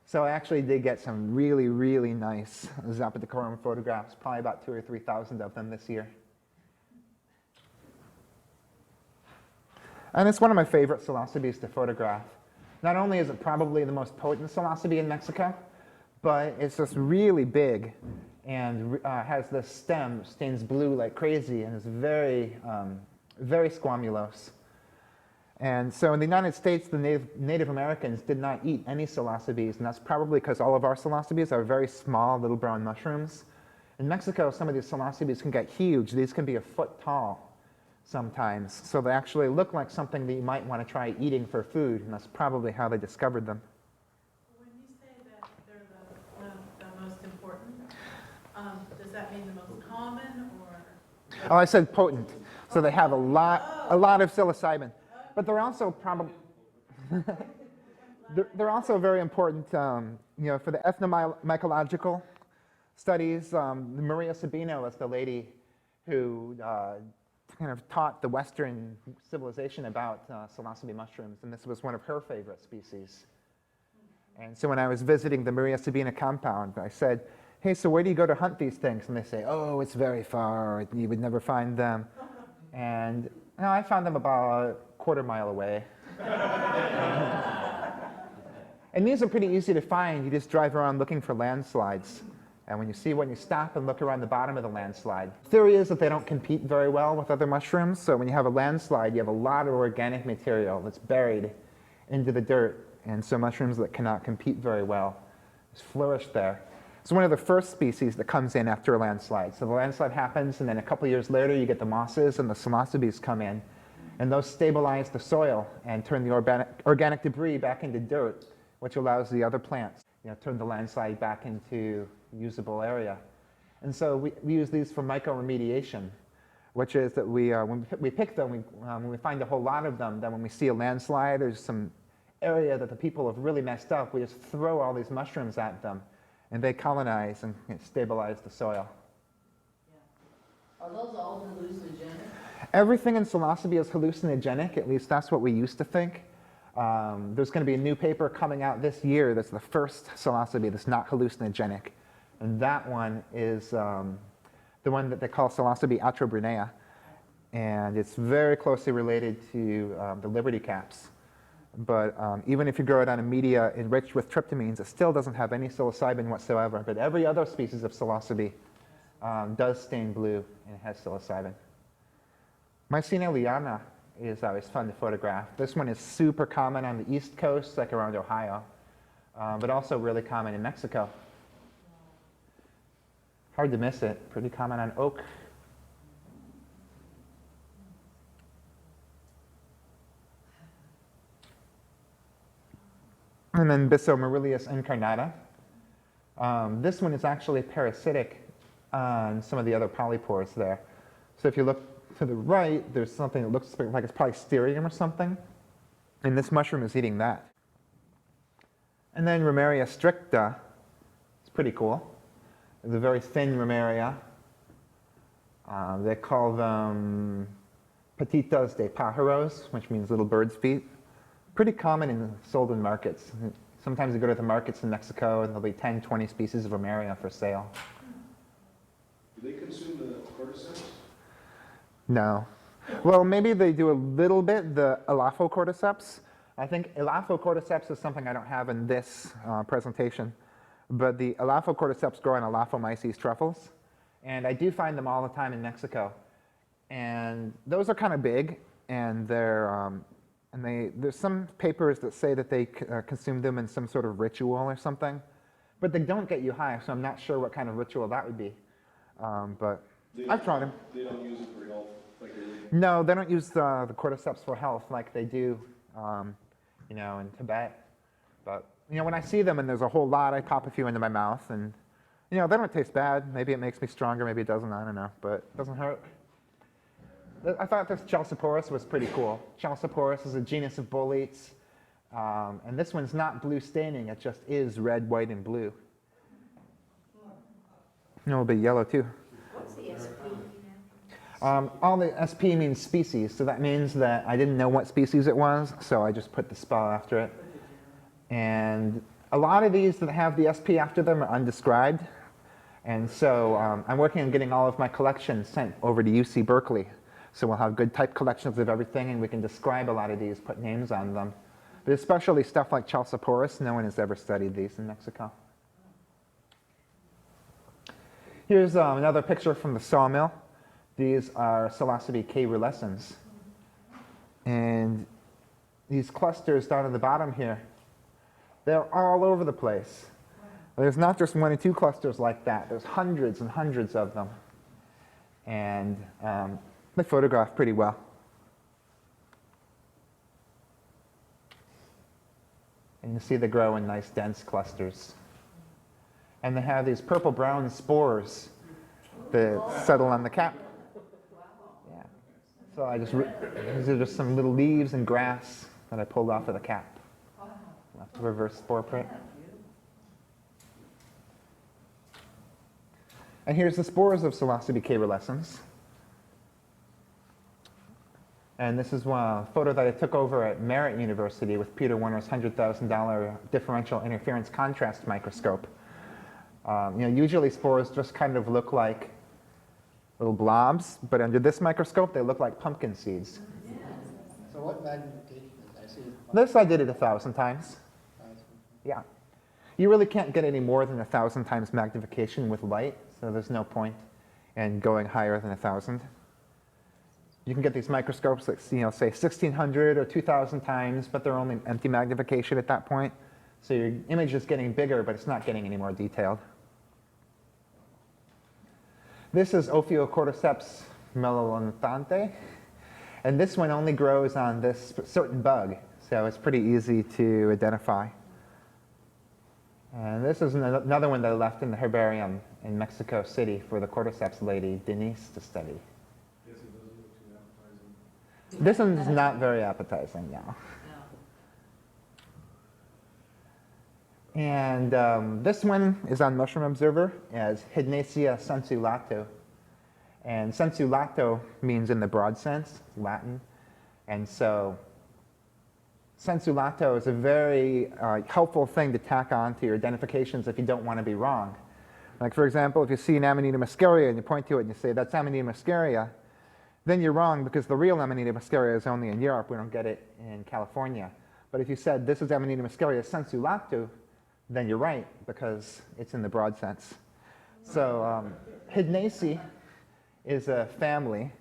So I actually did get some really, really nice zapaticorum photographs, probably about 2,000 or 3,000 of them this year. And it's one of my favorite Psilocybes to photograph. Not only is it probably the most potent Psilocybe in Mexico, but it's just really big and has this stem, stains blue like crazy, and is very, very squamulose. And so in the United States, the Native Americans did not eat any Psilocybes, and that's probably because all of our Psilocybes are very small, little brown mushrooms. In Mexico, some of these Psilocybes can get huge. These can be a foot tall sometimes. So they actually look like something that you might want to try eating for food, and that's probably how they discovered them. When you say that they're the most important, does that mean the most common, or? Oh, I said potent. So they have a lot of psilocybin. But they're also probably, they're also very important, you know, for the ethnomycological studies. Maria Sabino was the lady who kind of taught the Western civilization about Psilocybe mushrooms, and this was one of her favorite species. And so when I was visiting the Maria Sabina compound, I said, hey, so where do you go to hunt these things? And they say, oh, it's very far, you would never find them. And no, I found them about a quarter-mile away. And these are pretty easy to find. You just drive around looking for landslides. And when you see one, you stop and look around the bottom of the landslide. The theory is that they don't compete very well with other mushrooms. So when you have a landslide, you have a lot of organic material that's buried into the dirt. And so mushrooms that cannot compete very well flourish there. It's one of the first species that comes in after a landslide. So the landslide happens, and then a couple years later, you get the mosses and the psilocybes come in. And those stabilize the soil and turn the organic debris back into dirt, which allows the other plants, turn the landslide back into usable area. And so we use these for mycoremediation, which is that when we pick them, when we find a whole lot of them, then when we see a landslide, there's some area that the people have really messed up, we just throw all these mushrooms at them, and they colonize and stabilize the soil. Are those all hallucinogenic? Everything in psilocybe is hallucinogenic, at least that's what we used to think. There's going to be a new paper coming out this year that's the first psilocybe that's not hallucinogenic. And that one is the one that they call Psilocybe atrobrunea. And it's very closely related to the liberty caps. But even if you grow it on a media enriched with tryptamines, it still doesn't have any psilocybin whatsoever. But every other species of psilocybe does stain blue and has psilocybin. Mycena liana is always fun to photograph. This one is super common on the East Coast, like around Ohio, but also really common in Mexico. Hard to miss it. Pretty common on oak. And then Bisomyrilius incarnata. This one is actually parasitic on some of the other polypores there. So if you look to the right, there's something that looks like it's probably Stirium or something. And this mushroom is eating that. And then Romeria stricta. It's pretty cool. It's a very thin Romeria. They call them patitas de pájaros, which means little bird's feet. Pretty common and sold in markets. Sometimes you go to the markets in Mexico and there'll be 10, 20 species of Romeria for sale. Do they consume the cordyceps? No. Well, maybe they do a little bit, the Elaphiocordyceps. I think Elaphiocordyceps is something I don't have in this presentation. But the Elaphiocordyceps grow on Elaphomyces truffles. And I do find them all the time in Mexico. And those are kind of big, and there's some papers that say that they consume them in some sort of ritual or something. But they don't get you high, so I'm not sure what kind of ritual that would be. But I've tried them. They don't use it for health like they do? No, they don't use the cordyceps for health like they do, in Tibet. But when I see them and there's a whole lot, I pop a few into my mouth, and they don't taste bad. Maybe it makes me stronger, maybe it doesn't. I don't know, but it doesn't hurt. I thought this Chalciporus was pretty cool. Chalciporus is a genus of boletes, and this one's not blue staining. It just is red, white, and blue. A little bit yellow too. What's the SP? All the SP means species, so that means that I didn't know what species it was, so I just put the spell after it. And a lot of these that have the SP after them are undescribed, and so I'm working on getting all of my collections sent over to UC Berkeley. So we'll have good type collections of everything, and we can describe a lot of these, put names on them. But especially stuff like Chalciporus, no one has ever studied these in Mexico. Here's another picture from the sawmill. These are Psilocybe Caerulescens. And these clusters down at the bottom here, they're all over the place. There's not just 1 or 2 clusters like that. There's hundreds and hundreds of them. And they photograph pretty well. And you see they grow in nice dense clusters. And they have these purple-brown spores that settle on the cap. Yeah. So these are just some little leaves and grass that I pulled off of the cap. Left a reverse spore print. And here's the spores of Psilocybe caerulescens. And this is a photo that I took over at Merritt University with Peter Werner's $100,000 differential interference contrast microscope. Usually spores just kind of look like little blobs, but under this microscope they look like pumpkin seeds. So what magnification is that? This I did it 1,000 times. Yeah. You really can't get any more than 1,000 times magnification with light, so there's no point in going higher than 1,000. You can get these microscopes that, say 1,600 or 2,000 times, but they're only empty magnification at that point. So your image is getting bigger, but it's not getting any more detailed. This is Ophiocordyceps melanothante. And this one only grows on this certain bug, so it's pretty easy to identify. And this is another one that I left in the herbarium in Mexico City for the cordyceps lady, Denise, to study. Yes, it doesn't look too appetizing. This one's not very appetizing now. No. And this one is on Mushroom Observer as Hydnaceae sensu lato. And sensu lato means in the broad sense, Latin. And so sensu lato is a very helpful thing to tack on to your identifications if you don't want to be wrong. Like, for example, if you see an Amanita muscaria and you point to it and you say, that's Amanita muscaria, then you're wrong because the real Amanita muscaria is only in Europe. We don't get it in California. But if you said, this is Amanita muscaria sensu lato, then you're right because it's in the broad sense. So Hydnaceae is a family.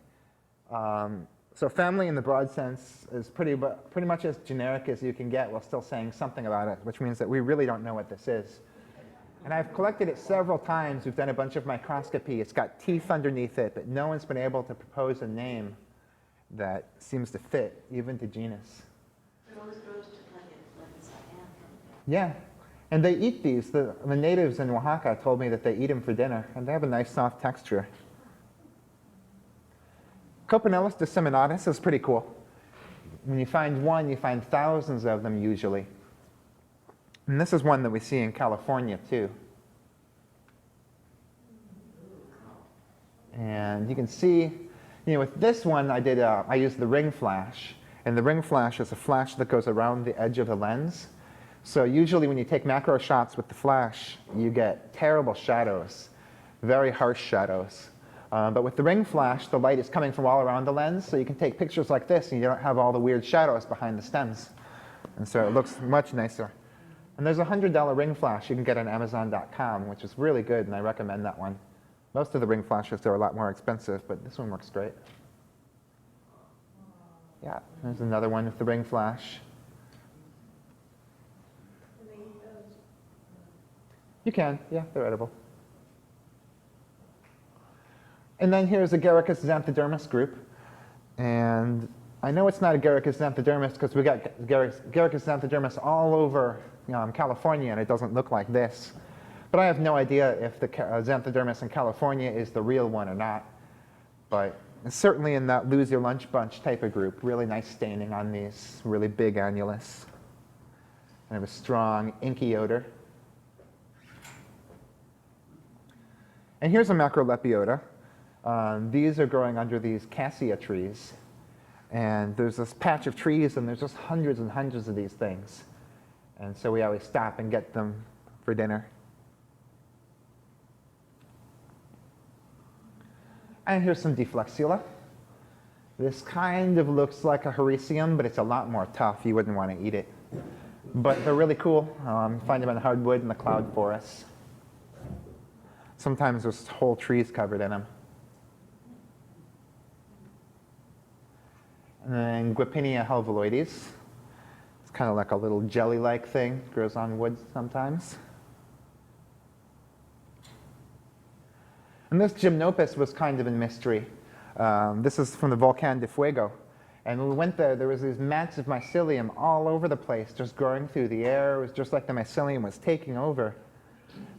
So family in the broad sense is pretty much as generic as you can get while still saying something about it, which means that we really don't know what this is. And I've collected it several times. We've done a bunch of microscopy. It's got teeth underneath it, but no one's been able to propose a name that seems to fit, even to genus. It always grows to like it's like Yeah. And they eat these. The natives in Oaxaca told me that they eat them for dinner, and they have a nice soft texture. Copenellus disseminatus is pretty cool. When you find one, you find thousands of them usually. And this is one that we see in California too. And you can see, with this one I used the ring flash. And the ring flash is a flash that goes around the edge of the lens. So usually when you take macro shots with the flash, you get terrible shadows, very harsh shadows. But with the ring flash, the light is coming from all around the lens, so you can take pictures like this and you don't have all the weird shadows behind the stems. And so it looks much nicer. And there's a $100 ring flash you can get on Amazon.com, which is really good, and I recommend that one. Most of the ring flashes are a lot more expensive, but this one works great. Yeah, there's another one with the ring flash. You can, yeah, they're edible. And then here's Agaricus xanthodermis group. And I know it's not Agaricus xanthodermis because we got Agaricus xanthodermis all over California, and it doesn't look like this. But I have no idea if the xanthodermis in California is the real one or not. But it's certainly in that lose your lunch bunch type of group. Really nice staining on these really big annulus. And have a strong inky odor. And here's a Macrolepiota. These are growing under these cassia trees. And there's this patch of trees, and there's just hundreds and hundreds of these things. And so we always stop and get them for dinner. And here's some Deflexula. This kind of looks like a Hericium, but it's a lot more tough. You wouldn't want to eat it. But they're really cool. Find them in hardwood in the cloud forests. Sometimes there's whole trees covered in them. And then Guipinia helveloides. It's kind of like a little jelly-like thing. It grows on wood sometimes. And this Gymnopus was kind of a mystery. This is from the Volcan de Fuego. And when we went there was these mats of mycelium all over the place, just growing through the air. It was just like the mycelium was taking over.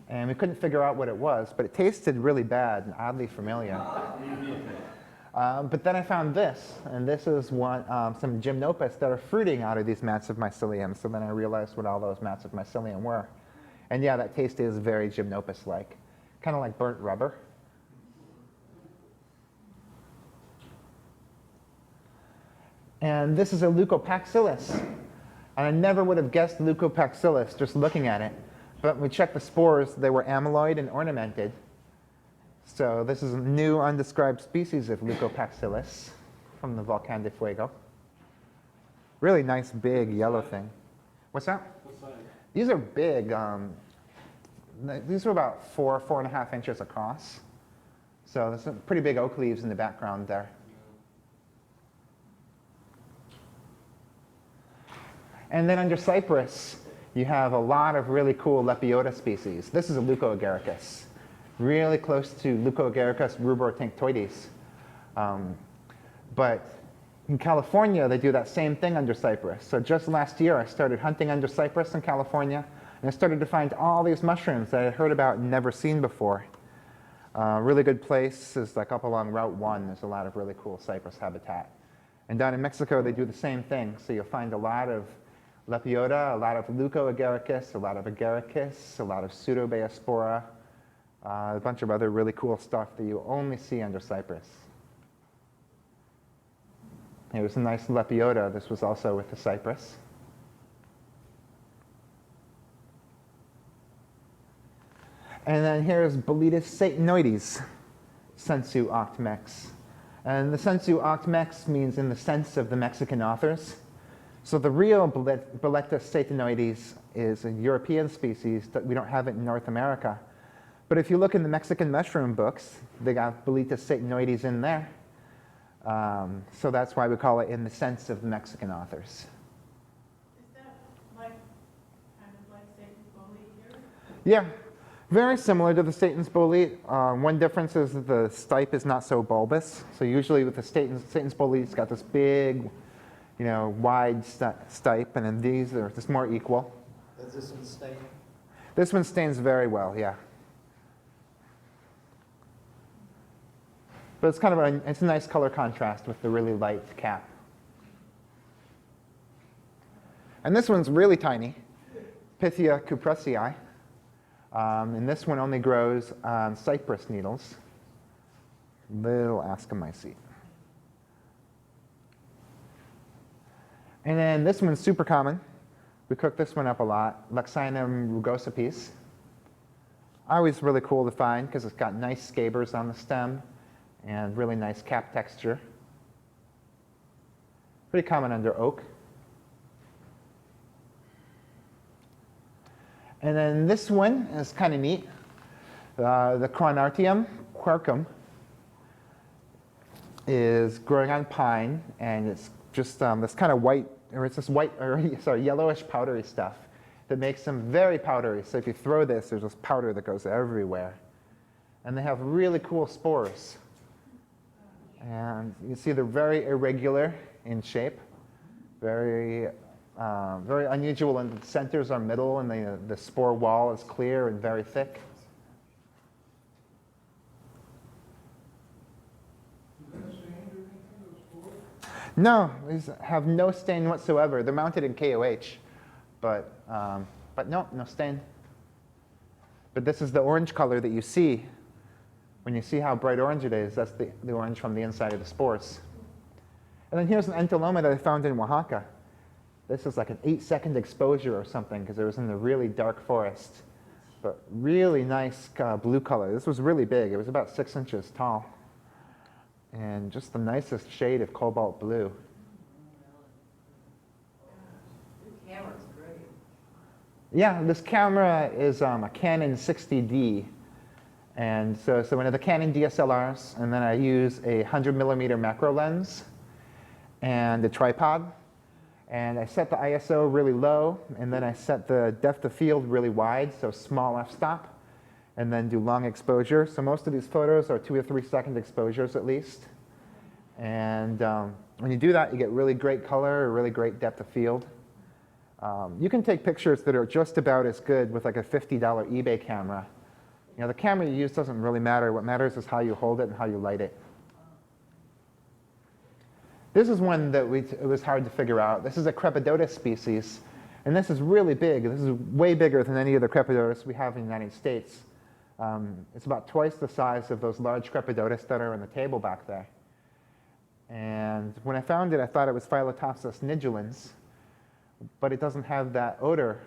And we couldn't figure out what it was, but it tasted really bad and oddly familiar. But then I found this, and this is some Gymnopus that are fruiting out of these mats of mycelium. So then I realized what all those mats of mycelium were. And yeah, that taste is very Gymnopus-like, kind of like burnt rubber. And this is a Leucopaxillus. And I never would have guessed Leucopaxillus just looking at it. But when we checked the spores, they were amyloid and ornamented. So this is a new undescribed species of Leucopaxillus from the Volcan de Fuego. Really nice, big, yellow thing. What's that? What size? These are big. These are about 4.5 inches across. So there's some pretty big oak leaves in the background there. And then under cypress, you have a lot of really cool Lepiota species. This is a Leucoagaricus. really close to Leucoagaricus rubrotinctoides. But in California, they do that same thing under cypress. So just last year, I started hunting under cypress in California, and I started to find all these mushrooms that I had heard about and never seen before. Really good place is like up along Route 1. There's a lot of really cool cypress habitat. And down in Mexico, they do the same thing. So you'll find a lot of Lepiota, a lot of Leucoagaricus, a lot of Agaricus, a lot of Pseudobayospora, a bunch of other really cool stuff that you only see under cypress. Here's a nice Lepiota. This was also with the cypress. And then here's Boletus satinoides, sensu octmex. And the sensu octmex means in the sense of the Mexican authors. So the real Boletus satinoides is a European species that we don't have it in North America. But if you look in the Mexican mushroom books, they got Boletus satinoides in there. So that's why we call it in the sense of the Mexican authors. Is that like, kind of like Satan's bolete here? Yeah, very similar to the Satan's bolete. One difference is that the stipe is not so bulbous. So usually with the Satan's bolete, it's got this big, wide stipe, and then these are just more equal. Does this one stain? This one stains very well, yeah. But it's kind of it's a nice color contrast with the really light cap. And this one's really tiny, Pythia cupressii. And this one only grows on cypress needles. Little Ascomycete. And then this one's super common. We cook this one up a lot, Lactarius rugosipes. Always really cool to find because it's got nice scabers on the stem and really nice cap texture. Pretty common under oak. And then this one is kind of neat. The Cronartium quercum is growing on pine, and it's just this kind of white, or it's this white, or sorry, yellowish powdery stuff that makes them very powdery. So if you throw this, there's this powder that goes everywhere. And they have really cool spores. And you see they're very irregular in shape, very unusual, and the centers are middle, and the spore wall is clear and very thick. No, these have no stain whatsoever. They're mounted in KOH, but no stain. But this is the orange color that you see. When you see how bright orange it is, that's the orange from the inside of the spores. And then here's an Entoloma that I found in Oaxaca. This is like an 8-second exposure or something because it was in the really dark forest. But really nice blue color. This was really big. It was about 6 inches tall. And just the nicest shade of cobalt blue. The camera's great. Yeah, this camera is a Canon 60D. And so one of the Canon DSLRs, and then I use a 100mm macro lens and a tripod. And I set the ISO really low, and then I set the depth of field really wide, so small f-stop, and then do long exposure. So most of these photos are 2 or 3 second exposures at least. And when you do that, you get really great color, really great depth of field. You can take pictures that are just about as good with like a $50 eBay camera. The camera you use doesn't really matter. What matters is how you hold it and how you light it. This is one that it was hard to figure out. This is a Crepidotus species, and this is really big. This is way bigger than any of the Crepidotus we have in the United States. It's about twice the size of those large Crepidotus that are on the table back there. And when I found it, I thought it was Phyllotoxis nigulans, but it doesn't have that odor.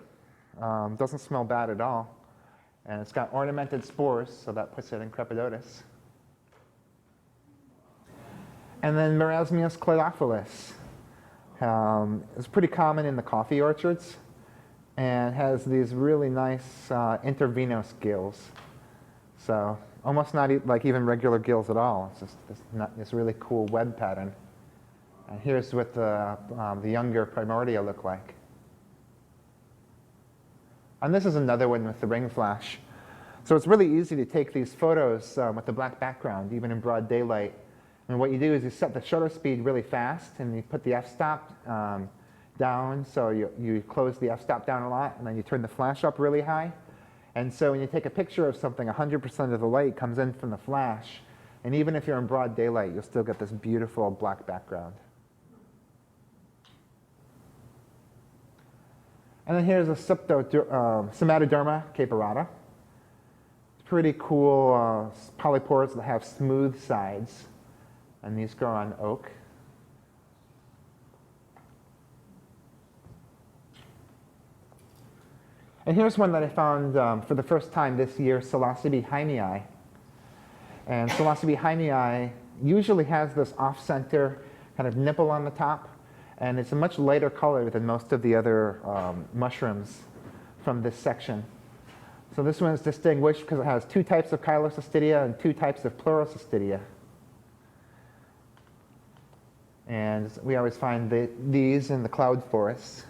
Doesn't smell bad at all. And it's got ornamented spores, so that puts it in Crepidotus. And then Marasmius cladophilus. It's pretty common in the coffee orchards and has these really nice intervenous gills. So almost not like even regular gills at all. It's just this really cool web pattern. And here's what the younger primordia look like. And this is another one with the ring flash. So it's really easy to take these photos with the black background, even in broad daylight. And what you do is you set the shutter speed really fast, and you put the f-stop down, so you close the f-stop down a lot, and then you turn the flash up really high. And so when you take a picture of something, 100% of the light comes in from the flash. And even if you're in broad daylight, you'll still get this beautiful black background. And then here's a Somatoderma caperata. Pretty cool polypores that have smooth sides. And these grow on oak. And here's one that I found for the first time this year, Psilocybe hymii. And Psilocybe hymii usually has this off-center kind of nipple on the top. And it's a much lighter color than most of the other mushrooms from this section. So this one is distinguished because it has 2 types of Caerulescensia and 2 types of Pleurocystidia. And we always find these in the cloud forests.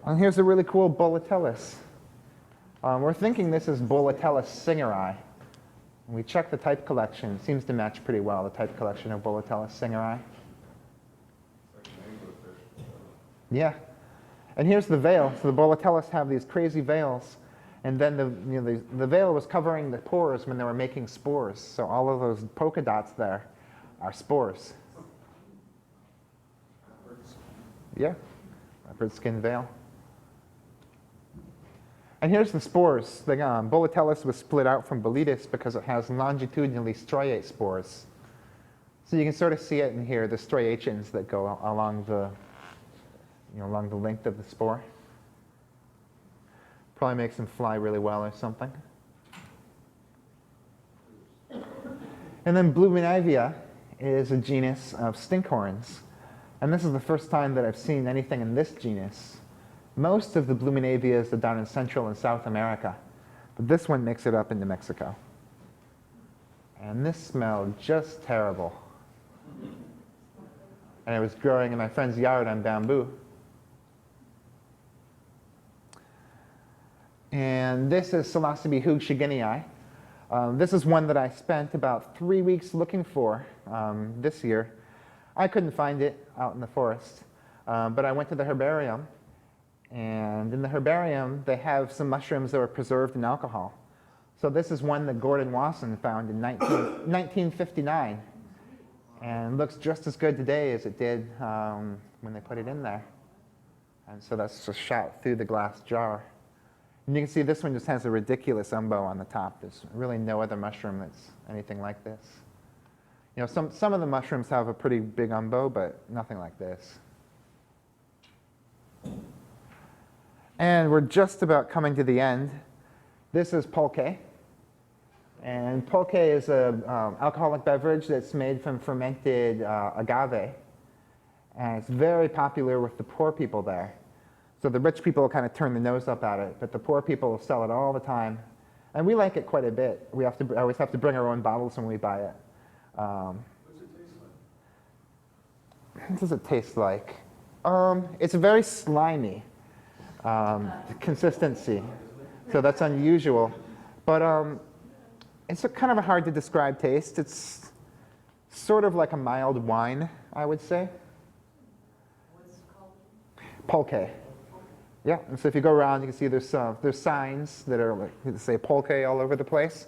And here's a really cool Boletus. We're thinking this is Boletus singeri. We checked the type collection. It seems to match pretty well, the type collection of Boletus singeri. Yeah. And here's the veil. So the Boletus have these crazy veils. And then the veil was covering the pores when they were making spores. So all of those polka dots there are spores. Yeah, leopard skin veil. And here's the spores. The Boletus was split out from Boletus because it has longitudinally striate spores. So you can sort of see it in here, the striations that go along the, along the length of the spore. Probably makes them fly really well or something. And then Blumenavia is a genus of stinkhorns. And this is the first time that I've seen anything in this genus. Most of the Blumenavias are down in Central and South America. But this one makes it up into Mexico. And this smelled just terrible. And it was growing in my friend's yard on bamboo. And this is Psilocybe hugschigeni. This is one that I spent about 3 weeks looking for this year. I couldn't find it out in the forest, but I went to the herbarium. And in the herbarium, they have some mushrooms that were preserved in alcohol. So this is one that Gordon Wasson found in 1959. And looks just as good today as it did when they put it in there. And so that's just shot through the glass jar. And you can see this one just has a ridiculous umbo on the top. There's really no other mushroom that's anything like this. Some of the mushrooms have a pretty big umbo, but nothing like this. And we're just about coming to the end. This is pulque. And pulque is an alcoholic beverage that's made from fermented agave. And it's very popular with the poor people there. So the rich people kind of turn their nose up at it, but the poor people sell it all the time. And we like it quite a bit. We always have to bring our own bottles when we buy it. What's it taste like? What does it taste like? It's very slimy consistency, so that's unusual. But it's kind of a hard to describe taste. It's sort of like a mild wine, I would say. What's it called? Pulque. Yeah, and so if you go around, you can see there's signs that are like, that say pulque all over the place.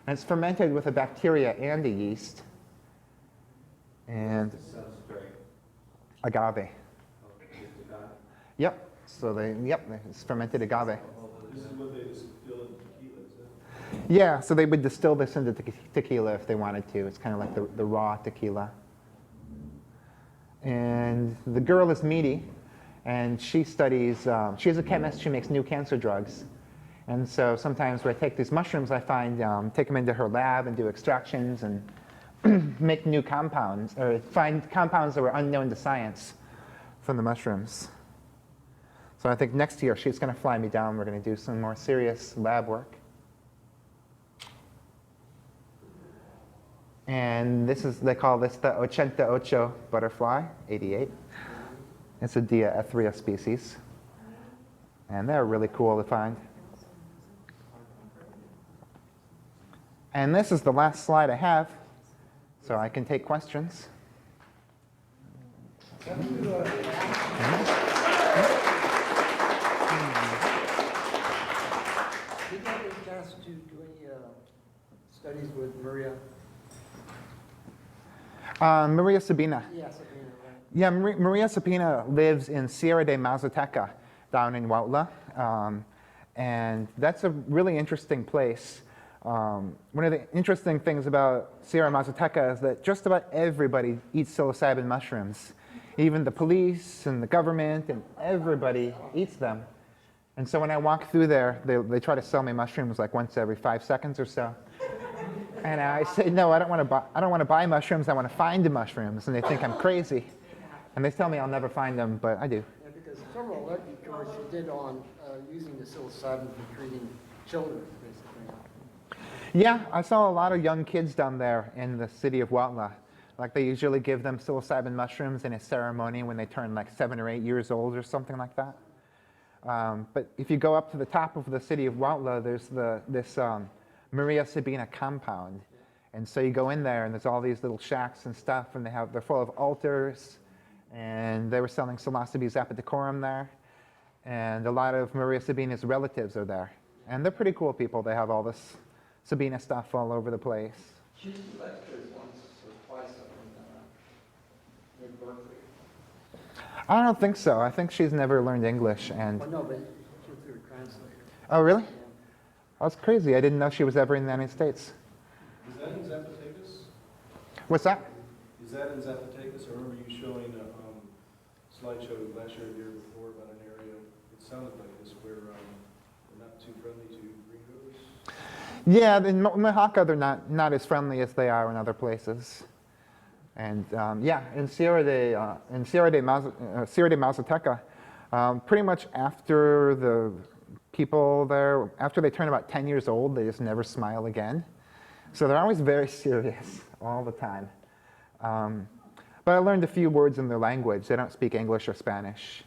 And it's fermented with a bacteria and a yeast. And agave. Yep. So it's fermented agave. This is what they distill in tequila, is it? Yeah, so they would distill this into tequila if they wanted to. It's kind of like the raw tequila. And the girl is meaty, and she studies, she's a chemist, she makes new cancer drugs. And so sometimes when I take these mushrooms, I find, take them into her lab and do extractions and make new compounds, or find compounds that were unknown to science from the mushrooms. So I think next year she's going to fly me down. We're going to do some more serious lab work. And this is, they call this the 88 butterfly, 88. It's a Dia ethria species. And they're really cool to find. And this is the last slide I have, so I can take questions. Can we do that? Did you have a chance to do any studies with Maria? Maria Sabina. Yes, Sabina, right. Yeah, Maria Sabina lives in Sierra de Mazateca down in Puebla. And that's a really interesting place. One of the interesting things about Sierra Mazateca is that just about everybody eats psilocybin mushrooms. Even the police and the government and everybody eats them. And so when I walk through there, they try to sell me mushrooms like once every 5 seconds or so. And I say, no, I don't want to buy mushrooms, I want to find the mushrooms. And they think I'm crazy. And they tell me I'll never find them, but I do. Yeah, because several lectures you did on using the psilocybin for treating children, basically. Yeah, I saw a lot of young kids down there in the city of Puebla. Like they usually give them psilocybin mushrooms in a ceremony when they turn like 7 or 8 years old or something like that. But if you go up to the top of the city of Puebla, there's this Maria Sabina compound. And so you go in there and there's all these little shacks and stuff, and they're full of altars, and they were selling Psilocybe zapotecorum there. And a lot of Maria Sabina's relatives are there. And they're pretty cool people. They have all this Sabina stuff all over the place. She lectured once or twice in Berkeley. I don't think so. I think she's never learned English. And Well, no, but she was through a translator. oh, really? Yeah. That's crazy. I didn't know she was ever in the United States. Is that in Zacatecas? What's that? Is that in Zacatecas? I remember you showing a slideshow last year or the year before about an area, it sounded like this, where they're not too friendly to gringos. Yeah, in Oaxaca, they're not as friendly as they are in other places. And yeah, in Sierra de Mazateca, pretty much after the people there, after they turn about 10 years old, they just never smile again. So they're always very serious all the time. But I learned a few words in their language. They don't speak English or Spanish.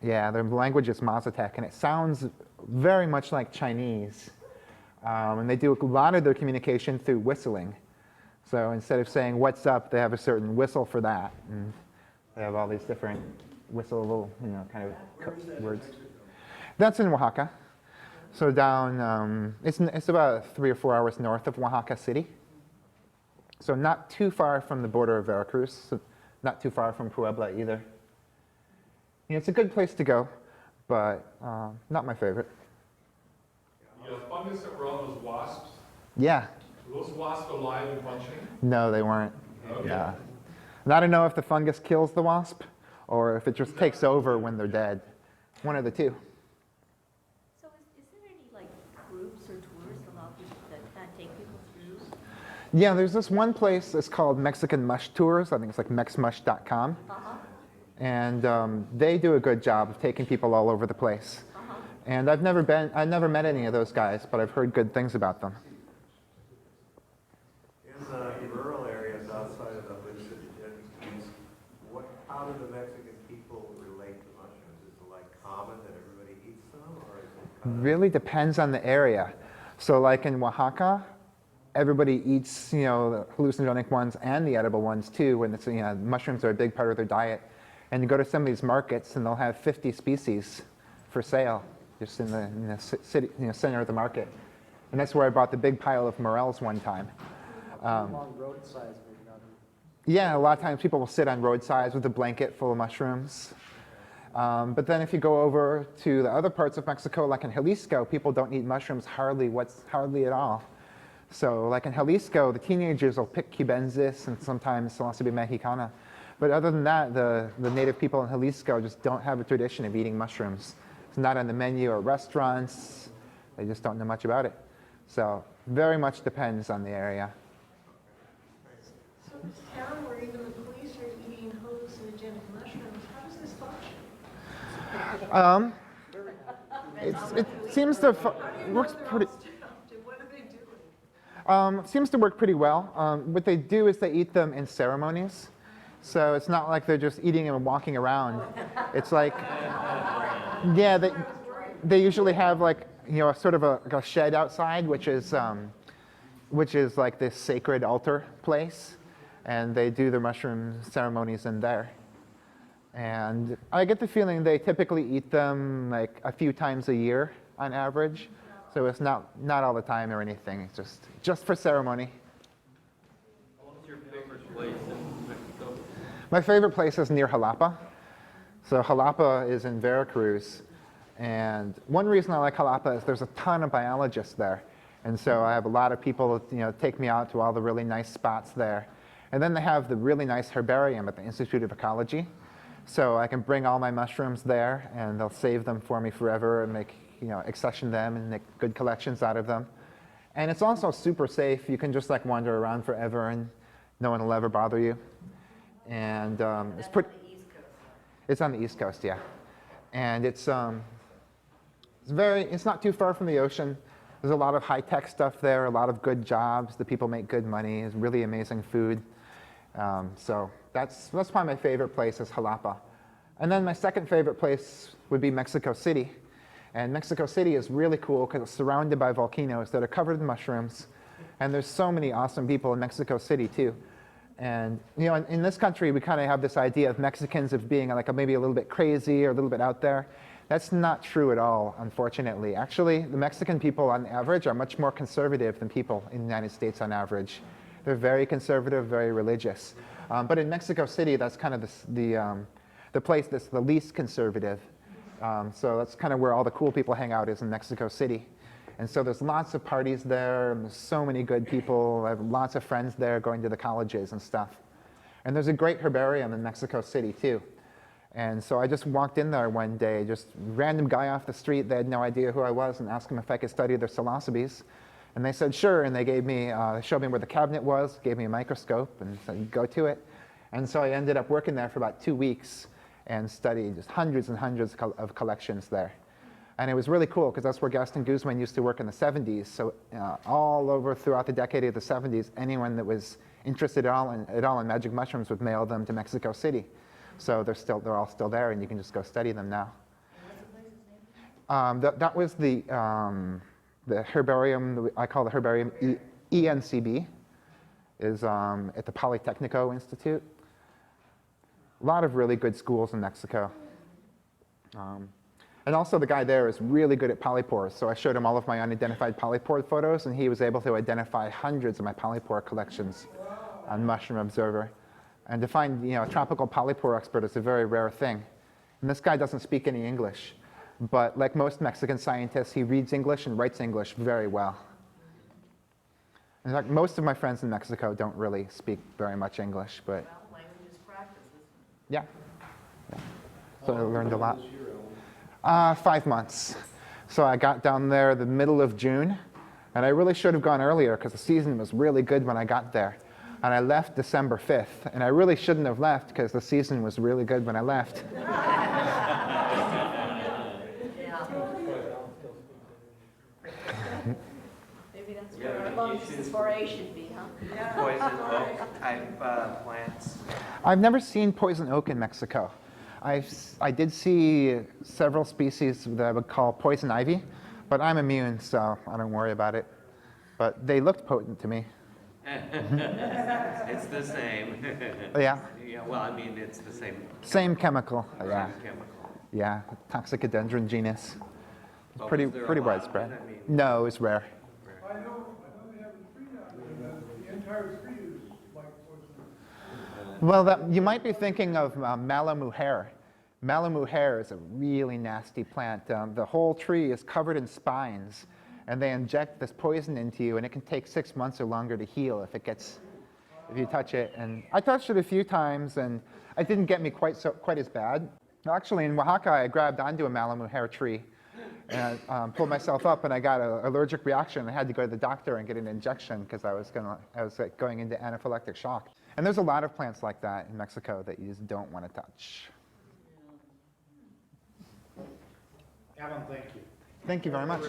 Yeah, their language is Mazatec, and it sounds very much like Chinese. And they do a lot of their communication through whistling. So instead of saying, "What's up?" they have a certain whistle for that. And they have all these different whistle, kind of words. That's in Oaxaca. So down, it's about 3 or 4 hours north of Oaxaca City. So not too far from the border of Veracruz, so not too far from Puebla either. It's a good place to go, but not my favorite. The fungus that were on those wasps, Yeah. were those wasps alive and functioning? No, they weren't. Okay. Yeah. And I don't know if the fungus kills the wasp or if it just takes over when they're dead. One of the two. So is there any like groups or tours allowed that take people through? Yeah, there's this one place that's called Mexican Mush Tours. I think it's like mexmush.com. And they do a good job of taking people all over the place. And I've never met any of those guys, but I've heard good things about them. In rural areas outside of the hallucinogenic use, how do the Mexican people relate to mushrooms? Is it like common that everybody eats them, or is it kind of... Really depends on the area. So like in Oaxaca, everybody eats the hallucinogenic ones and the edible ones too, and it's, mushrooms are a big part of their diet. And you go to some of these markets and they'll have 50 species for sale just in the city, center of the market. And that's where I bought the big pile of Morelos one time. Along roadsides, maybe not. Yeah, a lot of times people will sit on roadsides with a blanket full of mushrooms. But then if you go over to the other parts of Mexico, like in Jalisco, people don't eat mushrooms hardly at all. So like in Jalisco, the teenagers will pick cubensis and sometimes Psilocybe mexicana. But other than that, the native people in Jalisco just don't have a tradition of eating mushrooms. It's not on the menu at restaurants. They just don't know much about it. So very much depends on the area. So this town where even the police are eating hallucinogenic mushrooms, how does this function? It seems to works pretty. What are they doing? Seems to work pretty well. What they do is they eat them in ceremonies. So it's not like they're just eating them and walking around. It's like Yeah, they usually have like, sort of a shed outside, which is like this sacred altar place. And they do their mushroom ceremonies in there. And I get the feeling they typically eat them like a few times a year on average. So it's not all the time or anything. It's just for ceremony. What's your favorite place in Mexico? My favorite place is near Jalapa. So Jalapa is in Veracruz. And one reason I like Jalapa is there's a ton of biologists there. And so I have a lot of people take me out to all the really nice spots there. And then they have the really nice herbarium at the Institute of Ecology. So I can bring all my mushrooms there, and they'll save them for me forever and make, accession them and make good collections out of them. And it's also super safe. You can just like wander around forever, and no one will ever bother you. And it's pretty. It's on the East Coast, yeah. And it's not too far from the ocean. There's a lot of high-tech stuff there, a lot of good jobs. The people make good money. It's really amazing food. So that's probably my favorite place is Jalapa. And then my second favorite place would be Mexico City. And Mexico City is really cool because it's surrounded by volcanoes that are covered in mushrooms. And there's so many awesome people in Mexico City too. And in this country, we kind of have this idea of Mexicans of being like maybe a little bit crazy or a little bit out there. That's not true at all, unfortunately. Actually, the Mexican people on average are much more conservative than people in the United States on average. They're very conservative, very religious. But in Mexico City, that's kind of the place that's the least conservative. So that's kind of where all the cool people hang out is in Mexico City. And so there's lots of parties there, and there's so many good people. I have lots of friends there going to the colleges and stuff. And there's a great herbarium in Mexico City too. And so I just walked in there one day, just random guy off the street. They had no idea who I was, and asked them if I could study their psilocybes. And they said, sure, and they gave me, showed me where the cabinet was, gave me a microscope, and said, go to it. And so I ended up working there for about 2 weeks and studied just hundreds and hundreds of collections there. And it was really cool, because that's where Gaston Guzman used to work in the 70s. So all over throughout the decade of the 70s, anyone that was interested at all in magic mushrooms would mail them to Mexico City. So they're all still there, and you can just go study them now. That was the herbarium, I call the herbarium ENCB, is at the Polytechnico Institute. A lot of really good schools in Mexico. And also the guy there is really good at polypores, so I showed him all of my unidentified polypore photos, and he was able to identify hundreds of my polypore collections on Mushroom Observer. And to find a tropical polypore expert is a very rare thing. And this guy doesn't speak any English. But like most Mexican scientists, he reads English and writes English very well. In fact, most of my friends in Mexico don't really speak very much English, but Well, language is practice, yeah. So I learned a lot. 5 months. So I got down there the middle of June, and I really should have gone earlier because the season was really good when I got there. And I left December 5th, and I really shouldn't have left because the season was really good when I left. Maybe that's where our lungs foray should be, huh? Poison oak type plants. I've never seen poison oak in Mexico. I did see several species that I would call poison ivy, but I'm immune, so I don't worry about it. But they looked potent to me. It's the same. Yeah. Yeah, well, I mean, it's the same. Same chemical. Yeah. Same chemical. Yeah. Toxicodendron genus. It's But pretty was there a pretty lot of widespread. it? I mean- No, it's rare. I know they have a tree down there, the entire tree is like poison. Well, you might be thinking of Malamujer. Malamujer is a really nasty plant. The whole tree is covered in spines, and they inject this poison into you, and it can take 6 months or longer to heal if you touch it. And I touched it a few times, and it didn't get me quite as bad. Actually, in Oaxaca, I grabbed onto a Malamujer tree, and I pulled myself up, and I got an allergic reaction. I had to go to the doctor and get an injection because I was going into anaphylactic shock. And there's a lot of plants like that in Mexico that you just don't want to touch. Alan, thank you. Thank you very much.